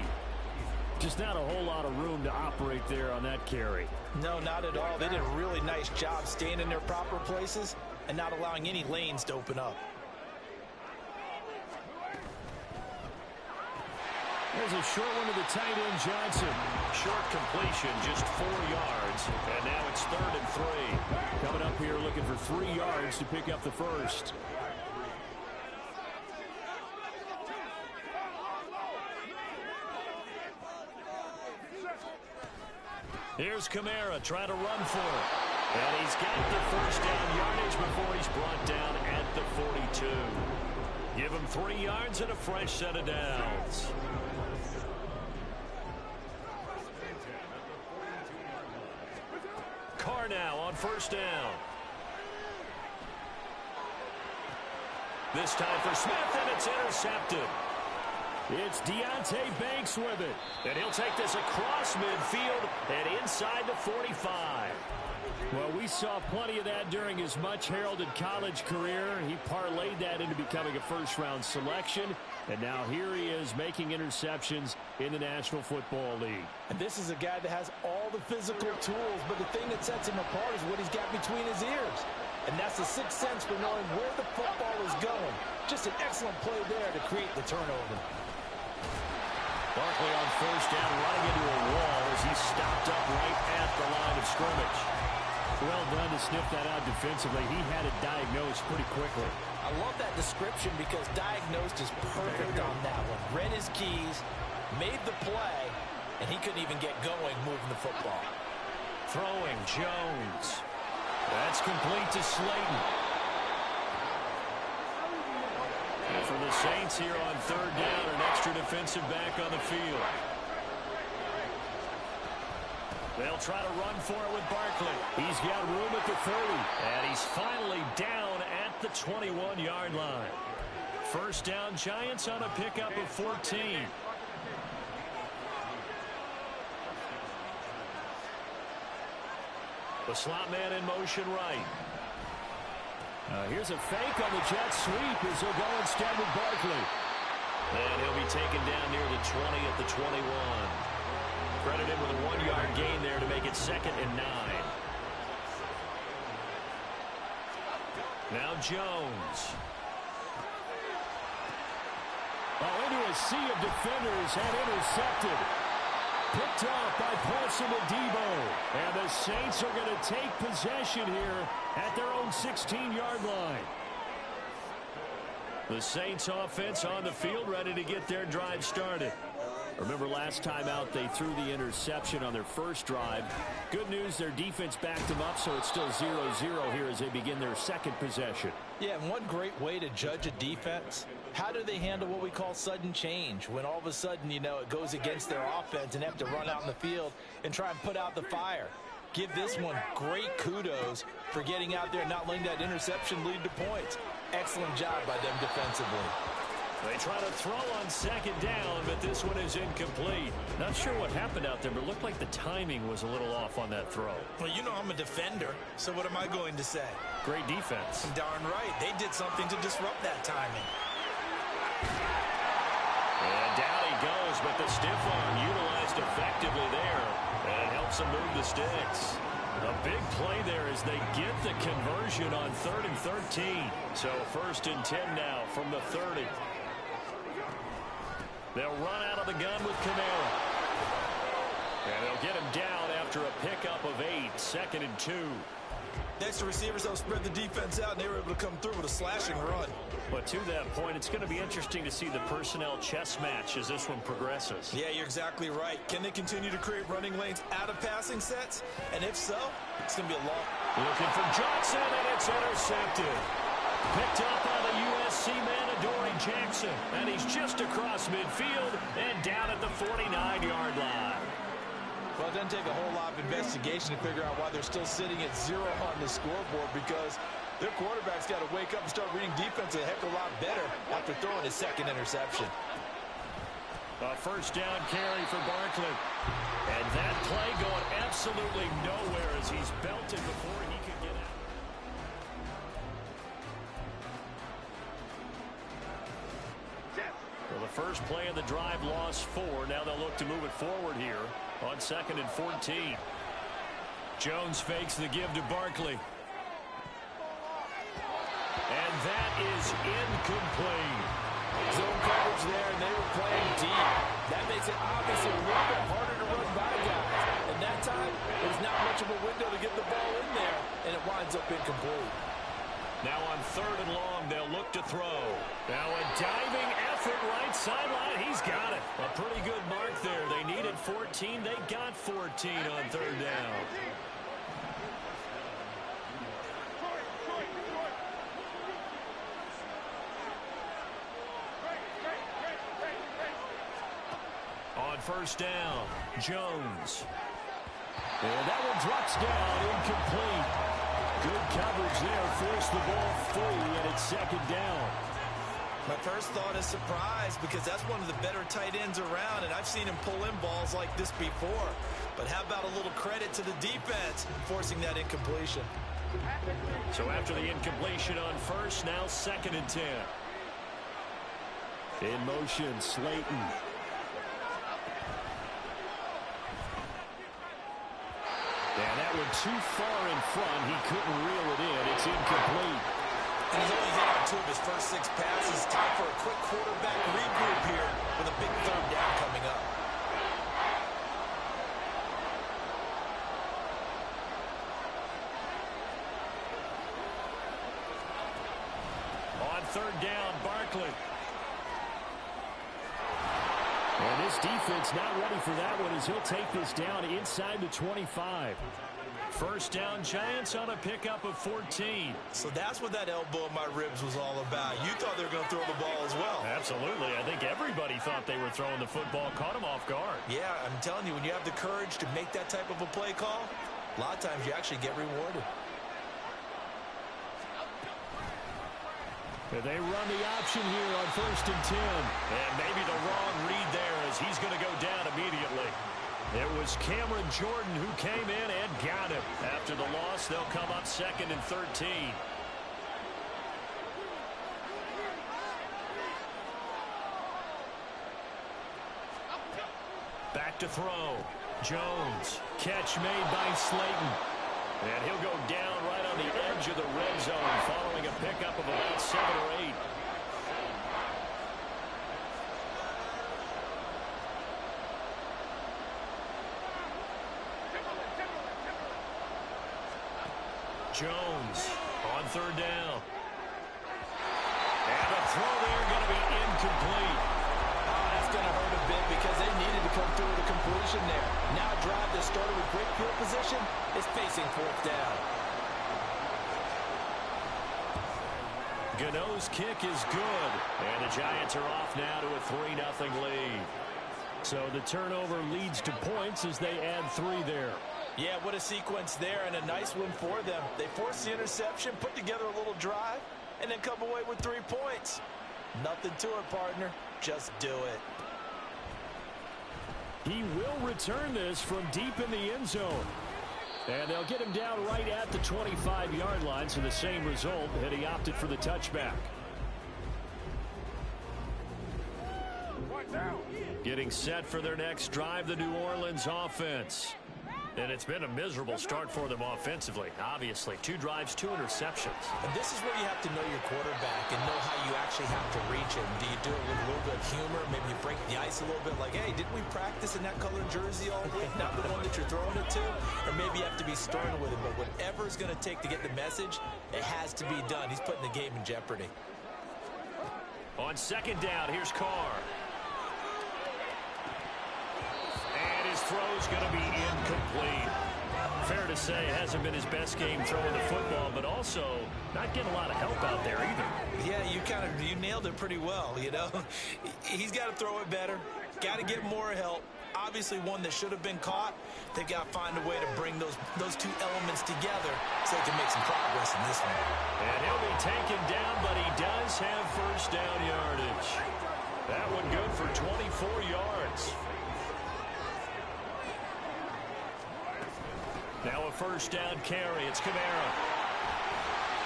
Just not a whole lot of room to operate there on that carry. No, not at all. They did a really nice job staying in their proper places and not allowing any lanes to open up. There's a short one to the tight end, Johnson. Short completion, just 4 yards. And now it's 3rd and 3. Coming up here looking for 3 yards to pick up the first. Here's Kamara trying to run for it. And he's got the first down yardage before he's brought down at the 42. Give him 3 yards and a fresh set of downs. Carr now on first down. This time for Smith, and it's intercepted. It's Deonte Banks with it. And he'll take this across midfield and inside the 45. Well, we saw plenty of that during his much-heralded college career. He parlayed that into becoming a first-round selection. And now here he is making interceptions in the National Football League. And this is a guy that has all the physical tools, but the thing that sets him apart is what he's got between his ears. And that's the sixth sense for knowing where the football is going. Just an excellent play there to create the turnover. Barkley on first down, running into a wall as he stopped up right at the line of scrimmage. Well done to sniff that out defensively. He had it diagnosed pretty quickly. I love that description because diagnosed is perfect on that one. Read his keys, made the play, and he couldn't even get going moving the football. Throwing, Jones. That's complete to Slayton. And for the Saints here on third down, an extra defensive back on the field. They'll try to run for it with Barkley. He's got room at the 30. And he's finally down at the 21-yard line. First down, Giants on a pickup of 14. The slot man in motion right. Here's a fake on the jet sweep as he'll go instead with Barkley. And he'll be taken down near the 20 at the 21. Credit him with a 1-yard gain there to make it 2nd and 9. Now Jones. Oh, into a sea of defenders and intercepted. Picked off by Paulson Adebo. And the Saints are going to take possession here at their own 16-yard line. The Saints offense on the field ready to get their drive started. Remember last time out they threw the interception on their first drive. Good news, their defense backed them up, so it's still 0-0 here as they begin their second possession. Yeah, and one great way to judge a defense, how do they handle what we call sudden change? When all of a sudden, you know, it goes against their offense and have to run out in the field and try and put out the fire. Give this one great kudos for getting out there and not letting that interception lead to points. Excellent job by them defensively. They try to throw on second down, but this one is incomplete. Not sure what happened out there, but it looked like the timing was a little off on that throw. Well, you know I'm a defender, so what am I going to say? Great defense. Darn right. They did something to disrupt that timing. And down he goes, but the stiff arm utilized effectively there. And it helps them move the sticks. A big play there as they get the conversion on 3rd and 13. So 1st and 10 now from the 30. They'll run out of the gun with Kamara. And they'll get him down after a pickup of 8, 2nd and 2. Next, the receivers don't spread the defense out, and they were able to come through with a slashing run. But to that point, it's going to be interesting to see the personnel chess match as this one progresses. Yeah, you're exactly right. Can they continue to create running lanes out of passing sets? And if so, it's going to be a long. Looking for Johnson, and it's intercepted. Picked up by the USC man, Adoree Jackson. And he's just across midfield and down at the 49-yard line. Well, it doesn't take a whole lot of investigation to figure out why they're still sitting at 0 on the scoreboard, because their quarterback's got to wake up and start reading defense a heck of a lot better after throwing his second interception. A 1st down carry for Barkley. And that play going absolutely nowhere as he's belted before he could get out. Well, the first play of the drive lost 4. Now they'll look to move it forward here on 2nd and 14. Jones fakes the give to Barkley. And that is incomplete. Zone coverage there, and they were playing deep. That makes it obviously a little bit harder to run by guys. And that time, there's not much of a window to get the ball in there, and it winds up incomplete. Now on 3rd and long, they'll look to throw. Now a diving effort right sideline. He's got it. A pretty good mark there. They needed 14. They got 14 on 3rd down. On 1st down, Jones. And that one drops down, incomplete. Good coverage there, forced the ball free, and it's 2nd down. My first thought is surprise, because that's one of the better tight ends around, and I've seen him pull in balls like this before. But how about a little credit to the defense forcing that incompletion? So after the incompletion on 1st, now 2nd and 10. In motion, Slayton. And that one too far in front. He couldn't reel it in. It's incomplete. And he's only hit on 2 of his first 6 passes. Time for a quick quarterback regroup here with a big 3rd down coming up. On 3rd down, Barkley. And this defense not ready for that one as he'll take this down inside the 25. 1st down, Giants on a pickup of 14. So that's what that elbow in my ribs was all about. You thought they were going to throw the ball as well. Absolutely. I think everybody thought they were throwing the football, caught him off guard. Yeah, I'm telling you, when you have the courage to make that type of a play call, a lot of times you actually get rewarded. They run the option here on 1st and 10. And maybe the wrong read there as he's going to go down immediately. It was Cameron Jordan who came in and got him. After the loss, they'll come up 2nd and 13. Back to throw. Jones. Catch made by Slayton. And he'll go down right on the edge of the red zone following a pickup of about 7 or 8. Jones on 3rd down. And the throw there going to be incomplete. Oh, that's going to hurt a bit because they needed interception there. Now a drive that started with great field position is facing fourth down. Gano's kick is good. And the Giants are off now to a 3-0 lead. So the turnover leads to points as they add 3 there. Yeah, what a sequence there, and a nice win for them. They forced the interception, put together a little drive, and then come away with 3 points. Nothing to it, partner. Just do it. He will return this from deep in the end zone. And they'll get him down right at the 25-yard line, so the same result, and he opted for the touchback. Getting set for their next drive, the New Orleans offense. And it's been a miserable start for them offensively. Obviously, 2 drives, 2 interceptions. And this is where you have to know your quarterback and know how you actually have to reach him. Do you do it with a little bit of humor? Maybe you break the ice a little bit like, hey, didn't we practice in that colored jersey all week? Not the one that you're throwing it to? Or maybe you have to be stern with him. But whatever it's going to take to get the message, it has to be done. He's putting the game in jeopardy. On second down, here's Carr. And his throw's going to be incomplete. Fair to say, it hasn't been his best game throwing the football, but also not getting a lot of help out there either. Yeah, you nailed it pretty well, you know. He's got to throw it better. Got to get more help. Obviously one that should have been caught. They got to find a way to bring those 2 elements together so they can make some progress in this one. And he'll be taken down, but he does have first down yardage. That one good for 24 yards. Now a first down carry. It's Kamara.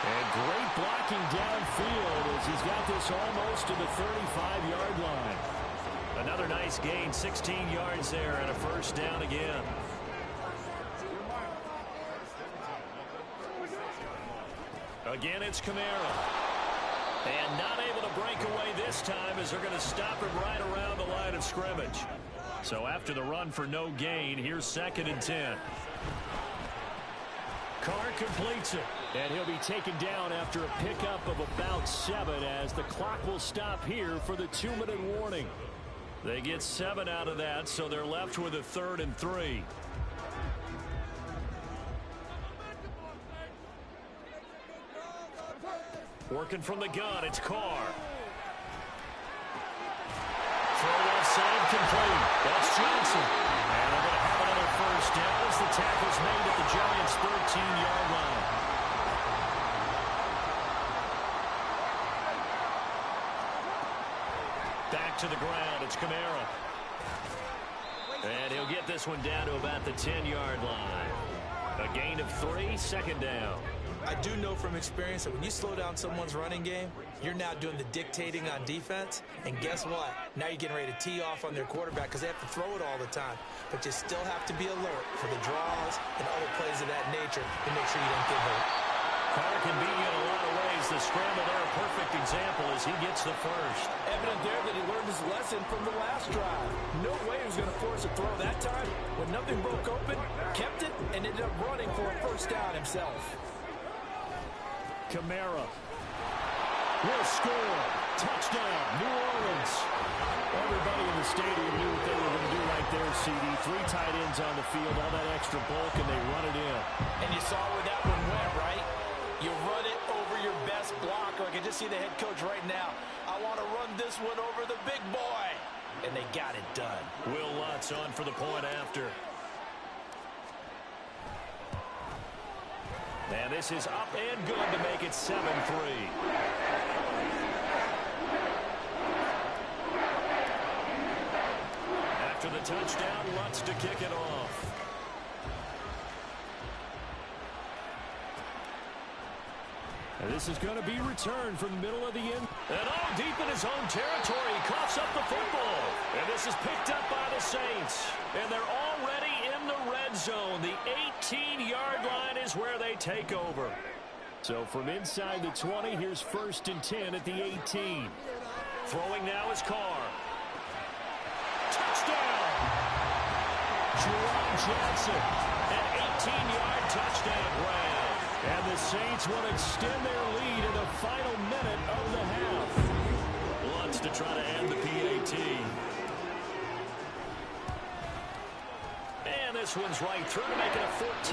And great blocking downfield as he's got this almost to the 35-yard line. Another nice gain, 16 yards there, and a first down again. Again, it's Kamara. And not able to break away this time as they're going to stop him right around the line of scrimmage. So after the run for no gain, here's 2nd and 10. Carr completes it, and he'll be taken down after a pickup of about 7 as the clock will stop here for the 2-minute warning. They get 7 out of that, so they're left with a 3rd and 3. Working from the gun, it's Carr. Throw offside, complete. That's Johnson. And they're going to have another first down as the tackle's made at the Giants' 13-yard line. Back to the ground, it's Kamara. And he'll get this one down to about the 10-yard line. A gain of 3, 2nd down. I do know from experience that when you slow down someone's running game, you're now doing the dictating on defense. And guess what? Now you're getting ready to tee off on their quarterback because they have to throw it all the time. But you still have to be alert for the draws and other plays of that nature to make sure you don't get hurt. Carr can beat you in a lot of ways. The scramble there, a perfect example as he gets the first. Evident there that he learned his lesson from the last drive. No way he was going to force a throw that time. When nothing broke open, kept it, and ended up running for a first down himself. Kamara will score. Touchdown, New Orleans. Everybody in the stadium knew what they were going to do right there, CD. 3 tight ends on the field, all that extra bulk, and they run it in. And you saw where that one went, right? You run it over your best blocker. I can just see the head coach right now. I want to run this one over the big boy. And they got it done. Will Lutz on for the point after. And this is up and good to make it 7-3. After the touchdown, Lutz to kick it off. And this is going to be returned from the middle of the end. And deep in his own territory, he coughs up the football. And this is picked up by the Saints. And they're already in the red zone. The 18-yard line is where they take over. So from inside the 20, here's 1st and 10 at the 18. Throwing now is Carr. Touchdown! Jerome Johnson. An 18-yard touchdown grab. And the Saints will extend their lead in the final minute of the half. Lutz to try to end the PAT. this one's right through to make it a 14-3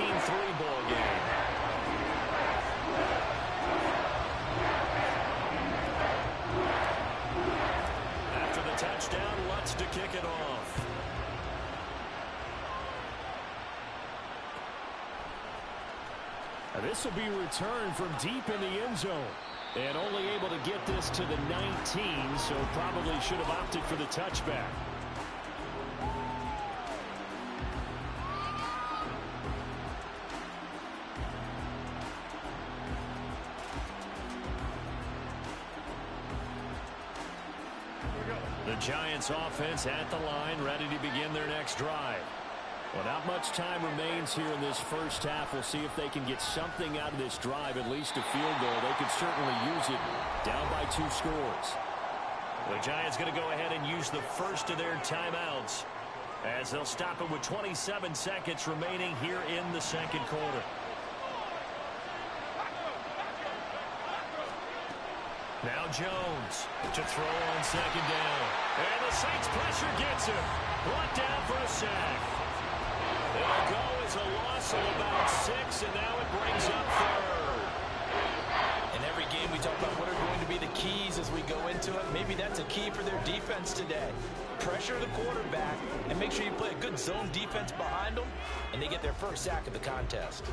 ball game. After the touchdown, Lutz to kick it off. This will be returned from deep in the end zone. And only able to get this to the 19, so probably should have opted for the touchback. The Giants offense at the line, ready to begin their next drive. Well, not much time remains here in this first half. We'll see if they can get something out of this drive, at least a field goal. They could certainly use it down by 2 scores. The Giants going to go ahead and use the first of their timeouts as they'll stop it with 27 seconds remaining here in the second quarter. Now Jones to throw on second down. And the Saints pressure gets him. Brought down for a sack. It'll go as a loss of about 6, and now it brings up third. In every game we talk about what are going to be the keys as we go into it. Maybe that's a key for their defense today. Pressure the quarterback and make sure you play a good zone defense behind them, and they get their first sack of the contest.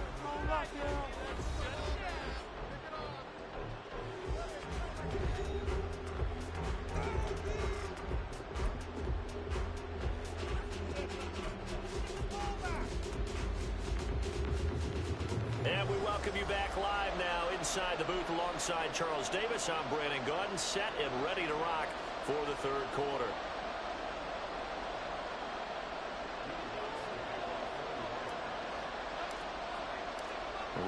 And we welcome you back live now inside the booth alongside Charles Davis. I'm Brandon Gaudin, set and ready to rock for the third quarter.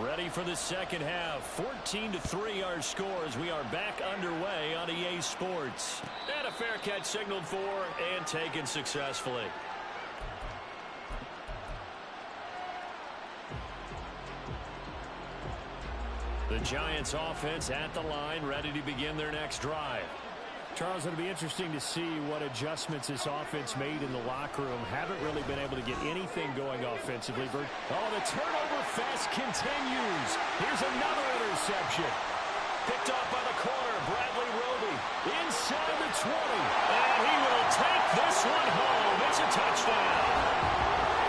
Ready for the second half. 14-3 our score as we are back underway on EA Sports. And a fair catch signaled for and taken successfully. The Giants offense at the line, ready to begin their next drive. Charles, it'll be interesting to see what adjustments this offense made in the locker room. Haven't really been able to get anything going offensively. Oh, the turnover fest continues. Here's another interception. Picked off by the corner, Bradley Roby, inside the 20. And he will take this one home. It's a touchdown.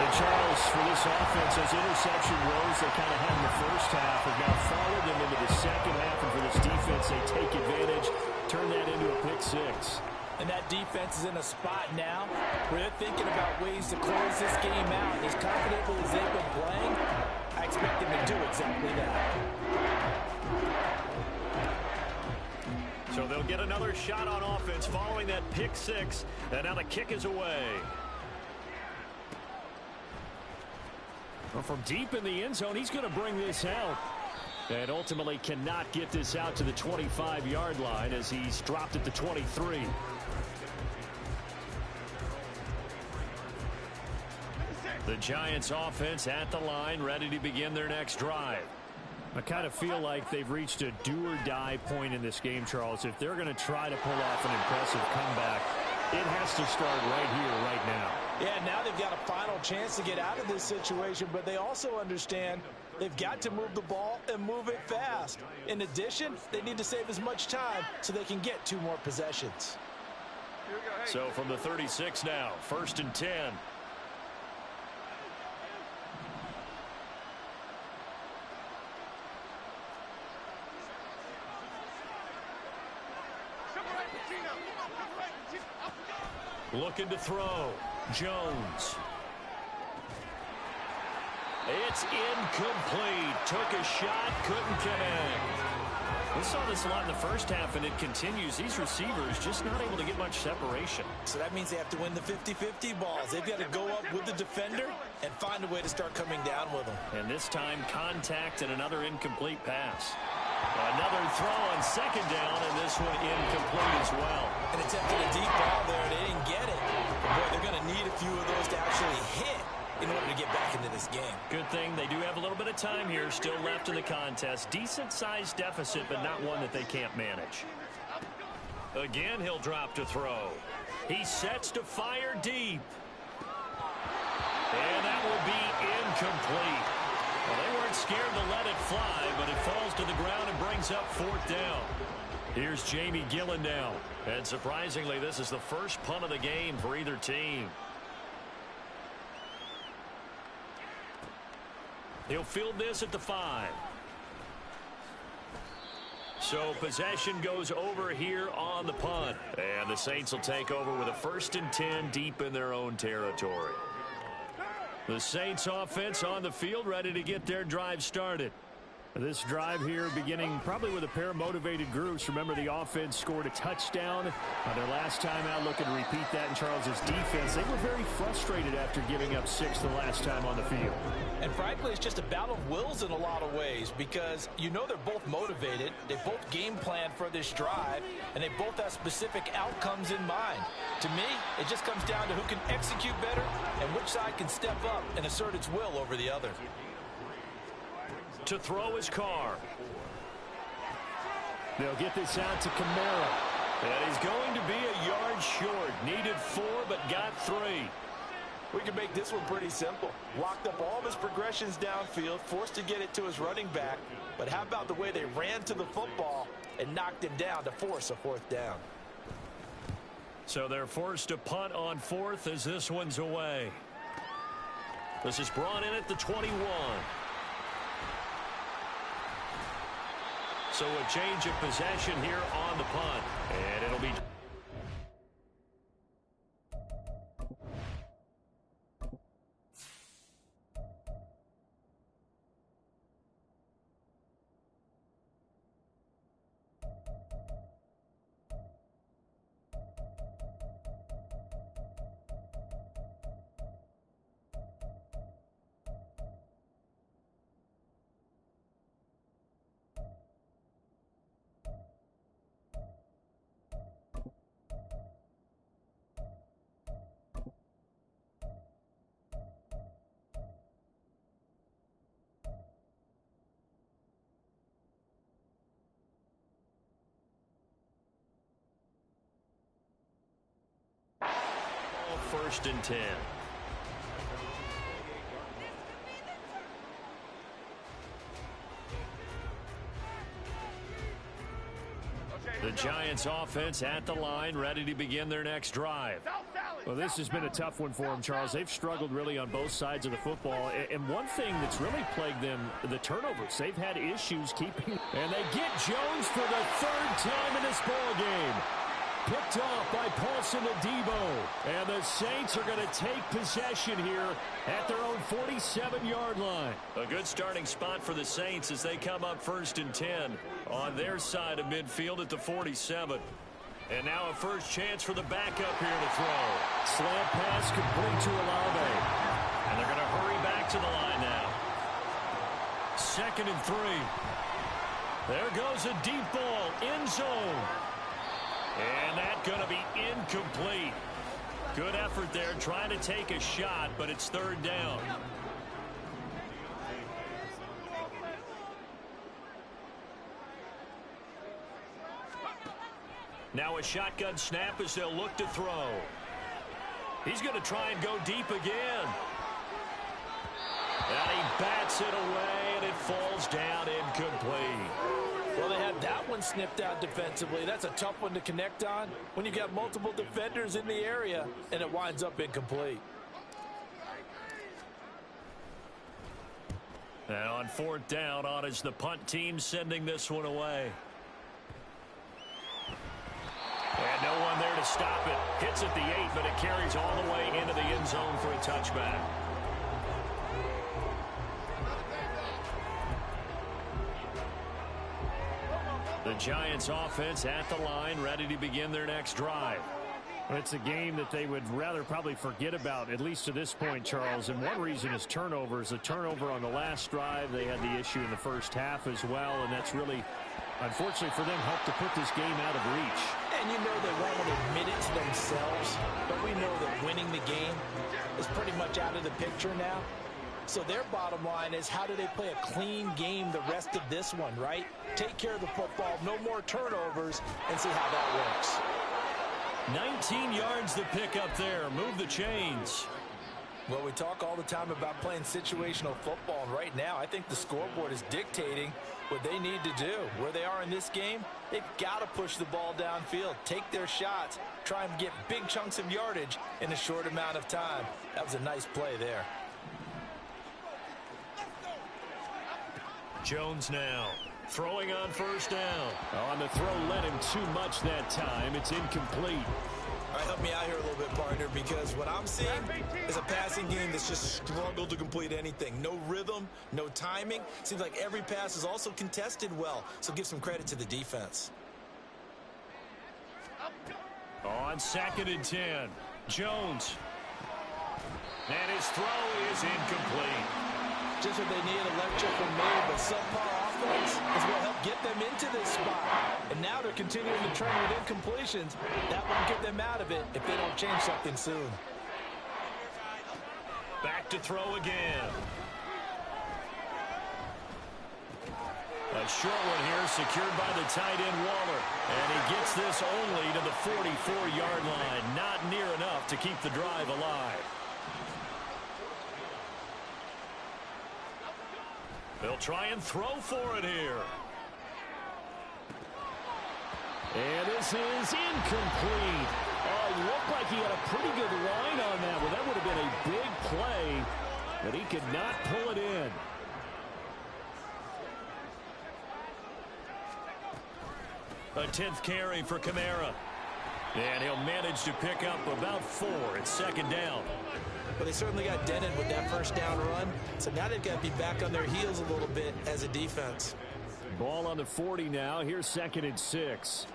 And Charles, for this offense, those interception woes they kind of had in the first half have now followed them into the second half. And for this defense, they take advantage, turn that into a pick 6. And that defense is in a spot now where they're thinking about ways to close this game out. As confidently as they've been playing, I expect them to do exactly that. So they'll get another shot on offense following that pick 6. And now the kick is away. Well, from deep in the end zone, he's going to bring this out. And ultimately cannot get this out to the 25-yard line as he's dropped at the 23. The Giants offense at the line, ready to begin their next drive. I kind of feel like they've reached a do-or-die point in this game, Charles. If they're going to try to pull off an impressive comeback, it has to start right here, right now. Yeah, now they've got a final chance to get out of this situation, but they also understand they've got to move the ball and move it fast. In addition, they need to save as much time so they can get 2 more possessions. So from the 36 now, 1st and 10. Looking to throw. Jones. It's incomplete. Took a shot, couldn't connect. We saw this a lot in the first half, and it continues. These receivers just not able to get much separation. So that means they have to win the 50-50 balls. They've got to go up with the defender and find a way to start coming down with them. And this time, contact and another incomplete pass. Another throw on second down, and this one incomplete as well. And attempted a deep ball there, and they didn't get it. But boy, they're going to need a few of those to actually hit in order to get back into this game. Good thing they do have a little bit of time here still left in the contest. Decent-sized deficit, but not one that they can't manage. Again, he'll drop to throw. He sets to fire deep. And that will be incomplete. Well, they weren't scared to let it fly, but it falls to the ground and brings up 4th down. Here's Jamie Gillen now. And surprisingly, this is the first punt of the game for either team. He'll field this at the 5. So possession goes over here on the punt. And the Saints will take over with a 1st and 10 deep in their own territory. The Saints offense on the field, ready to get their drive started. This drive here beginning probably with a pair of motivated groups. Remember, the offense scored a touchdown on their last time out, looking to repeat that in Charles's defense. They were very frustrated after giving up 6 the last time on the field. And frankly, it's just a battle of wills in a lot of ways because you know they're both motivated. They both game plan for this drive, and they both have specific outcomes in mind. To me, it just comes down to who can execute better and which side can step up and assert its will over the other. To throw his Carr. They'll get this out to Kamara. And he's going to be a yard short. Needed 4, but got 3. We can make this one pretty simple. Blocked up all of his progressions downfield, forced to get it to his running back. But how about the way they ran to the football and knocked him down to force a 4th down? So they're forced to punt on 4th as this one's away. This is brought in at the 21. So a change of possession here on the punt. And it'll be... First and 10. The Giants offense at the line, ready to begin their next drive. Well, this has been a tough one for them, Charles. They've struggled really on both sides of the football. And one thing that's really plagued them, the turnovers. They've had issues keeping. And they get Jones for the 3rd time in this ball game. Picked off by Paulson Adebo. And the Saints are going to take possession here at their own 47-yard line. A good starting spot for the Saints as they come up 1st and 10 on their side of midfield at the 47. And now a first chance for the backup here to throw. Slant pass complete to Olave. And they're going to hurry back to the line now. 2nd and 3. There goes a deep ball, end zone. And that's going to be incomplete. Good effort there, trying to take a shot, but it's 3rd down. Now a shotgun snap as they'll look to throw. He's going to try and go deep again. And he bats it away, and it falls down incomplete. Well, they had that one snipped out defensively. That's a tough one to connect on when you got multiple defenders in the area, and it winds up incomplete. And on 4th down, on is the punt team sending this one away. And no one there to stop it. Hits at the 8, but it carries all the way into the end zone for a touchback. The Giants offense at the line, ready to begin their next drive. It's a game that they would rather probably forget about, at least to this point, Charles. And one reason is turnovers. A turnover on the last drive. They had the issue in the first half as well, and that's really, unfortunately for them, helped to put this game out of reach. And you know they won't admit it to themselves, but we know that winning the game is pretty much out of the picture now. So their bottom line is, how do they play a clean game the rest of this one, right? Take care of the football, no more turnovers, and see how that works. 19 yards to pick up there. Move the chains. Well, we talk all the time about playing situational football, and right now I think the scoreboard is dictating what they need to do. Where they are in this game, they've got to push the ball downfield, take their shots, try and get big chunks of yardage in a short amount of time. That was a nice play there. Jones now throwing on first down. On the throw, led him too much that time. It's incomplete. All right, help me out here a little bit, partner, because what I'm seeing is a passing game that's just struggled to complete anything. No rhythm, no timing. Seems like every pass is also contested well, so give some credit to the defense. On 2nd and 10, Jones. And his throw is incomplete. Just what they need, a lecture from me, but subpar offense is what helped get them into this spot. And now they're continuing to trend with incompletions. That won't get them out of it if they don't change something soon. Back to throw again. A short one here secured by the tight end Waller. And he gets this only to the 44-yard line. Not near enough to keep the drive alive. They'll try and throw for it here. And this is incomplete. Oh, looked like he had a pretty good line on that. Well, that would have been a big play, but he could not pull it in. A 10th carry for Kamara. And he'll manage to pick up about 4. It's 2nd down. Well, they certainly got dented with that first down run, so now they've got to be back on their heels a little bit as a defense. Ball on the 40 now. Here's 2nd and 6.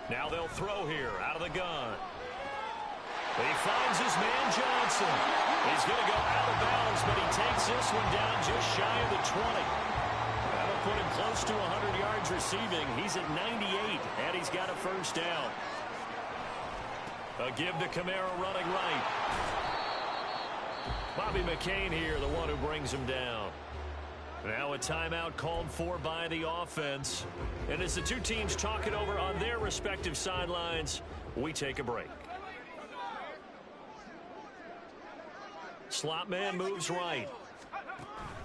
Now they'll throw here out of the gun. He finds his man Johnson. He's going to go out of bounds, but he takes this one down just shy of the 20. That'll put him close to 100 yards receiving. He's at 98, and he's got a first down. A give to Kamara running right. Bobby McCain here, the one who brings him down. Now a timeout called for by the offense. And as the two teams talk it over on their respective sidelines, we take a break. Slot man moves right.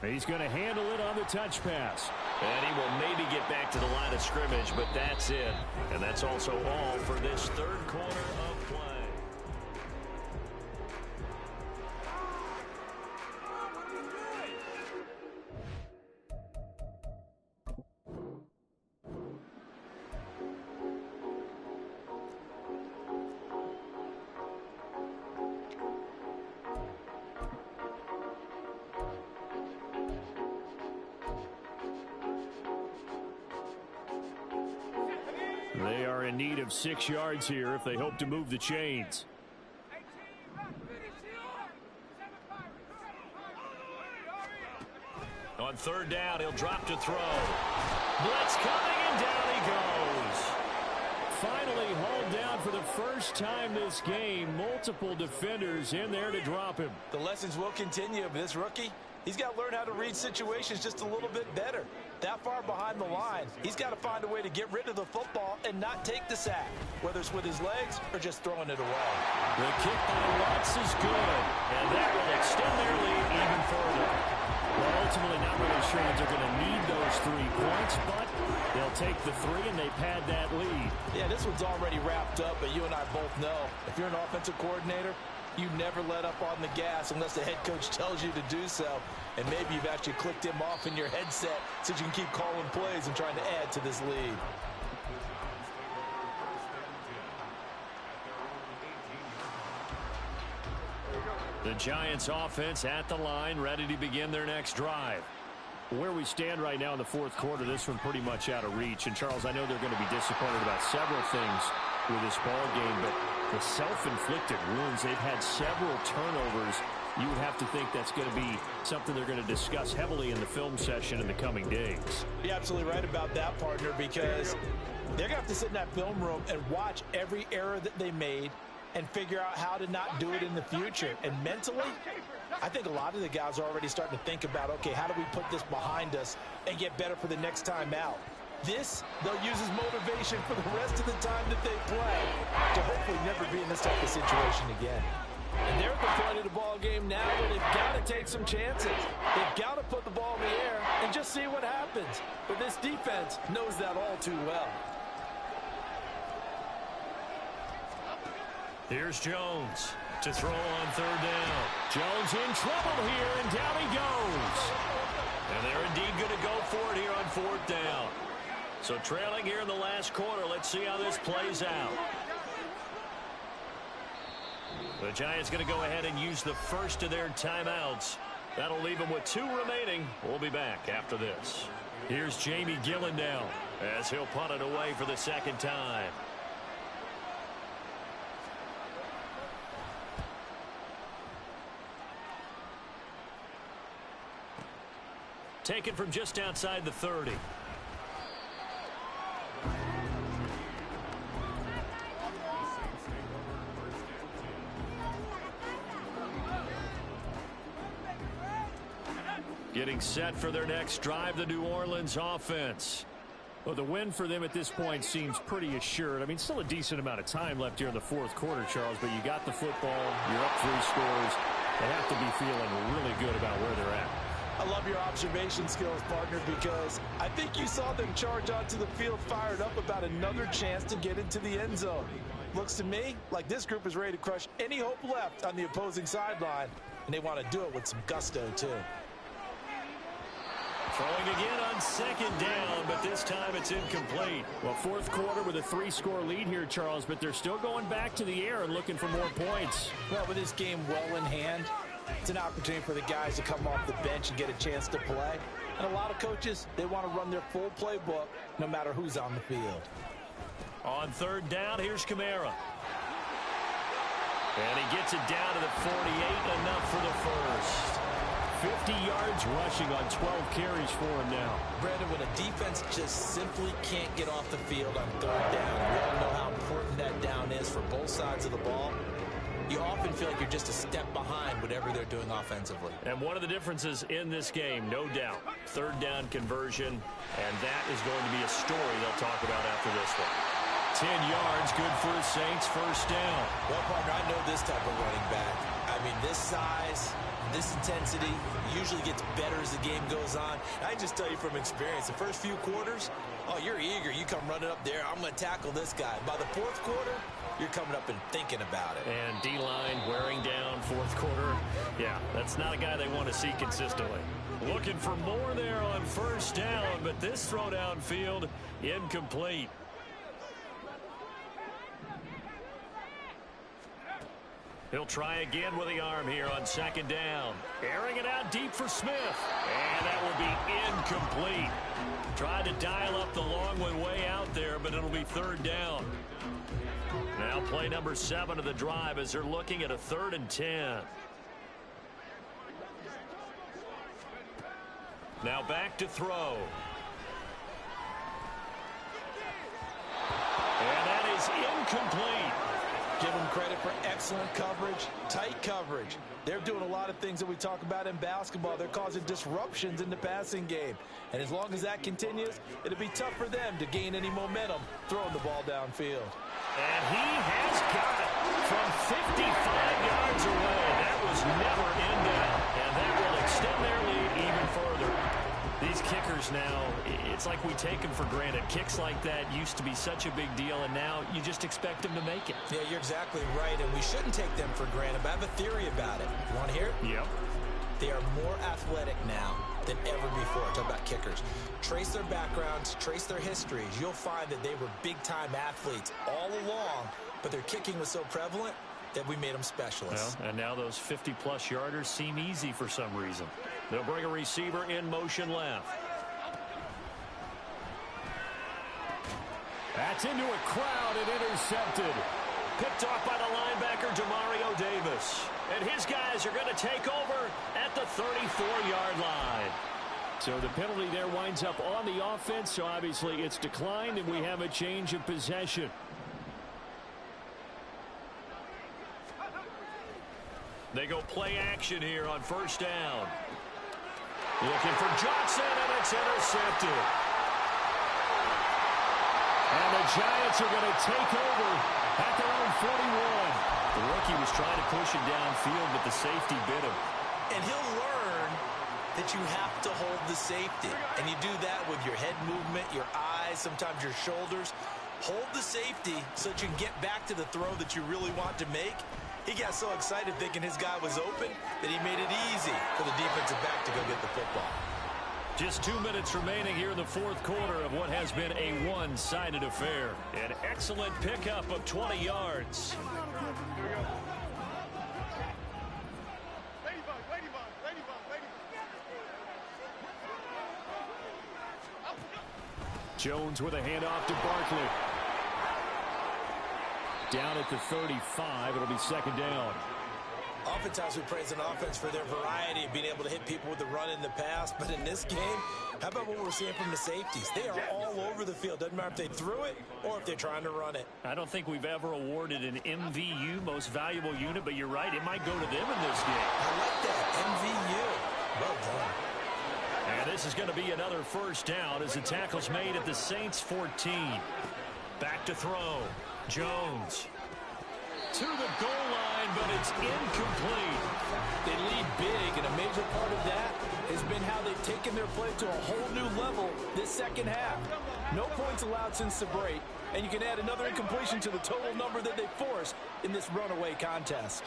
He's going to handle it on the touch pass. And he will maybe get back to the line of scrimmage, but that's it. And that's also all for this third quarter of play. They are in need of 6 yards here if they hope to move the chains. On 3rd down, he'll drop to throw. Blitz coming, and down he goes. Finally hauled down for the first time this game. Multiple defenders in there to drop him. The lessons will continue, but this rookie, he's got to learn how to read situations just a little bit better. That far behind the line, he's got to find a way to get rid of the football and not take the sack, whether it's with his legs or just throwing it away. The kick by Watts is good, and that will extend their lead even further. Well, ultimately not really sure that they're going to need those 3 points, but they'll take the 3 and they pad that lead. Yeah, this one's already wrapped up, but you and I both know if you're an offensive coordinator, you never let up on the gas unless the head coach tells you to do so. And maybe you've actually clicked him off in your headset so you can keep calling plays and trying to add to this lead. The Giants offense at the line, ready to begin their next drive. Where we stand right now in the 4th quarter, this one pretty much out of reach. And, Charles, I know they're going to be disappointed about several things with this ball game, but the self-inflicted wounds, they've had several turnovers. You would have to think that's going to be something they're going to discuss heavily in the film session in the coming days. You're absolutely right about that, partner, because they're going to have to sit in that film room and watch every error that they made and figure out how to not do it in the future. And mentally, I think a lot of the guys are already starting to think about, okay, how do we put this behind us and get better for the next time out? This, they'll use as motivation for the rest of the time that they play to hopefully never be in this type of situation again. And they're at the point of the ball game now where they've got to take some chances. They've got to put the ball in the air and just see what happens. But this defense knows that all too well. Here's Jones to throw on third down. Jones in trouble here, and down he goes. And they're indeed going to go for it here on fourth down. So trailing here in the last quarter. Let's see how this plays out. The Giants going to go ahead and use the first of their timeouts. That'll leave them with 2 remaining. We'll be back after this. Here's Jamie Gillen now as he'll punt it away for the second time. Taken from just outside the 30. Getting set for their next drive, the New Orleans offense. Well, the win for them at this point seems pretty assured. I mean, still a decent amount of time left here in the fourth quarter, Charles, but you got the football, you're up 3 scores. They have to be feeling really good about where they're at. I love your observation skills, partner, because I think you saw them charge onto the field fired up about another chance to get into the end zone. Looks to me like this group is ready to crush any hope left on the opposing sideline, and they want to do it with some gusto, too. Throwing again on second down, but this time it's incomplete. Well, fourth quarter with a 3-score lead here, Charles, but they're still going back to the air and looking for more points. Well, with this game well in hand, it's an opportunity for the guys to come off the bench and get a chance to play. And a lot of coaches, they want to run their full playbook no matter who's on the field. On third down, here's Kamara. And he gets it down to the 48, enough for the first. 50 yards rushing on 12 carries for him now. Brandon, when a defense just simply can't get off the field on third down, we all know how important that down is for both sides of the ball. You often feel like you're just a step behind whatever they're doing offensively. And one of the differences in this game, no doubt, third down conversion, and that is going to be a story they'll talk about after this one. 10 yards, good for the Saints, first down. Well, partner, I know this type of running back. I mean, this size, this intensity usually gets better as the game goes on. I can just tell you from experience, the first few quarters, oh, you're eager. You come running up there, I'm going to tackle this guy. By the fourth quarter, you're coming up and thinking about it. And D-line wearing down fourth quarter. Yeah, that's not a guy they want to see consistently. Looking for more there on first down, but this throw downfield incomplete. He'll try again with the arm here on second down. Airing it out deep for Smith. And that will be incomplete. Tried to dial up the long one way out there, but it'll be third down. Now play number 7 of the drive as they're looking at a 3rd and 10. Now back to throw. And that is incomplete. Give them credit for excellent coverage, tight coverage. They're doing a lot of things that we talk about in basketball. They're causing disruptions in the passing game. And as long as that continues, it'll be tough for them to gain any momentum throwing the ball downfield. And he has got it from 55 yards away. That was never in doubt. And that will extend their lead even further. These kickers now, it's like we take them for granted. Kicks like that used to be such a big deal, and now you just expect them to make it. Yeah, you're exactly right, and we shouldn't take them for granted, but I have a theory about it. You want to hear it? Yep. They are more athletic now than ever before. Talk about kickers. Trace their backgrounds, trace their histories. You'll find that they were big-time athletes all along, but their kicking was so prevalent that we made them specialists. Well, and now those 50-plus yarders seem easy for some reason. They'll bring a receiver in motion left. That's into a crowd and intercepted. Picked off by the linebacker, Demario Davis. And his guys are going to take over at the 34-yard line. So the penalty there winds up on the offense, so obviously it's declined, and we have a change of possession. They go play action here on first down. Looking for Johnson, and it's intercepted. And the Giants are going to take over at their own 41. The rookie was trying to push it downfield, but the safety bit him. And he'll learn that you have to hold the safety. And you do that with your head movement, your eyes, sometimes your shoulders. Hold the safety so that you can get back to the throw that you really want to make. He got so excited thinking his guy was open that he made it easy for the defensive back to go get the football. Just 2 minutes remaining here in the fourth quarter of what has been a one-sided affair. An excellent pickup of 20 yards. Jones with a handoff to Barkley. Down at the 35, it'll be second down. Oftentimes we praise an offense for their variety of being able to hit people with the run in the pass, but in this game, how about what we're seeing from the safeties? They are all over the field. Doesn't matter if they threw it or if they're trying to run it. I don't think we've ever awarded an MVU, most valuable unit, but you're right, it might go to them in this game. I like that, MVU. Well done. And this is going to be another first down as the tackle's made at the Saints 14. Back to throw. Jones to the goal line, but it's incomplete. They lead big, and a major part of that has been how they've taken their play to a whole new level this second half. No points allowed since the break, and you can add another incompletion to the total number that they forced in this runaway contest.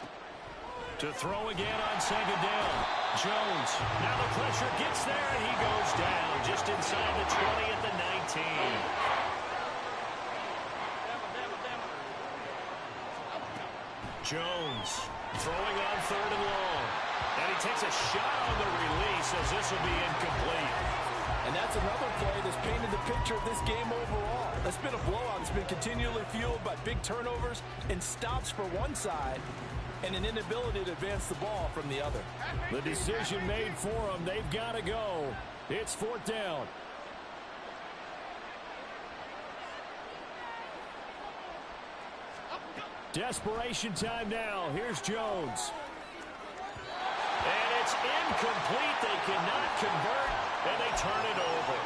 To throw again on second down. Jones. Now the pressure gets there, and he goes down just inside the 20 at the 19. Jones throwing on third and long. And he takes a shot on the release as this will be incomplete. And that's another play that's painted the picture of this game overall. It's been a blowout. It's been continually fueled by big turnovers and stops for one side and an inability to advance the ball from the other. The decision made for them. They've got to go. It's fourth down. Desperation time now. Here's Jones. And it's incomplete. They cannot convert, and they turn it over.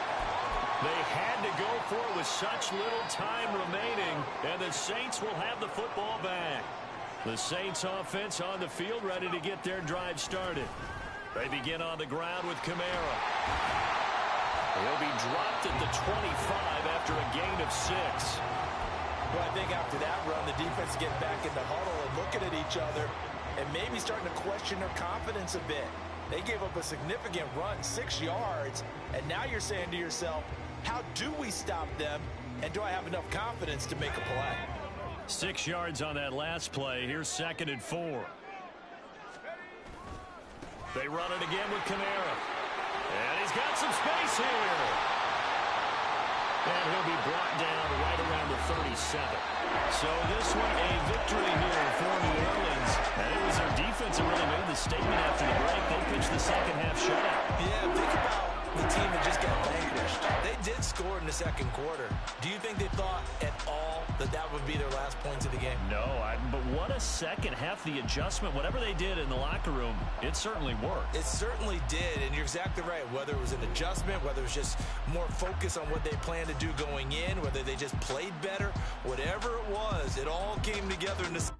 They had to go for it with such little time remaining, and the Saints will have the football back. The Saints offense on the field ready to get their drive started. They begin on the ground with Kamara. He'll be dropped at the 25 after a gain of 6. Well, I think after that run, the defense get back in the huddle and looking at each other and maybe starting to question their confidence a bit. They gave up a significant run, 6 yards, and now you're saying to yourself, how do we stop them, and do I have enough confidence to make a play? 6 yards on that last play. Here's second and 4. They run it again with Kamara. And he's got some space here. And he'll be brought down right around the 37. So this one a victory here for New Orleans. And it was their defense that really made the statement after the break. They pitched the second half shutout. Yeah, think about the team that just got vanquished. They did score in the second quarter. Do you think they thought at all that that would be their last points of the game? No, but what a second half. The adjustment, whatever they did in the locker room, it certainly worked. It certainly did, and you're exactly right. Whether it was an adjustment, whether it was just more focus on what they planned to do going in, whether they just played better, whatever it was, it all came together in this.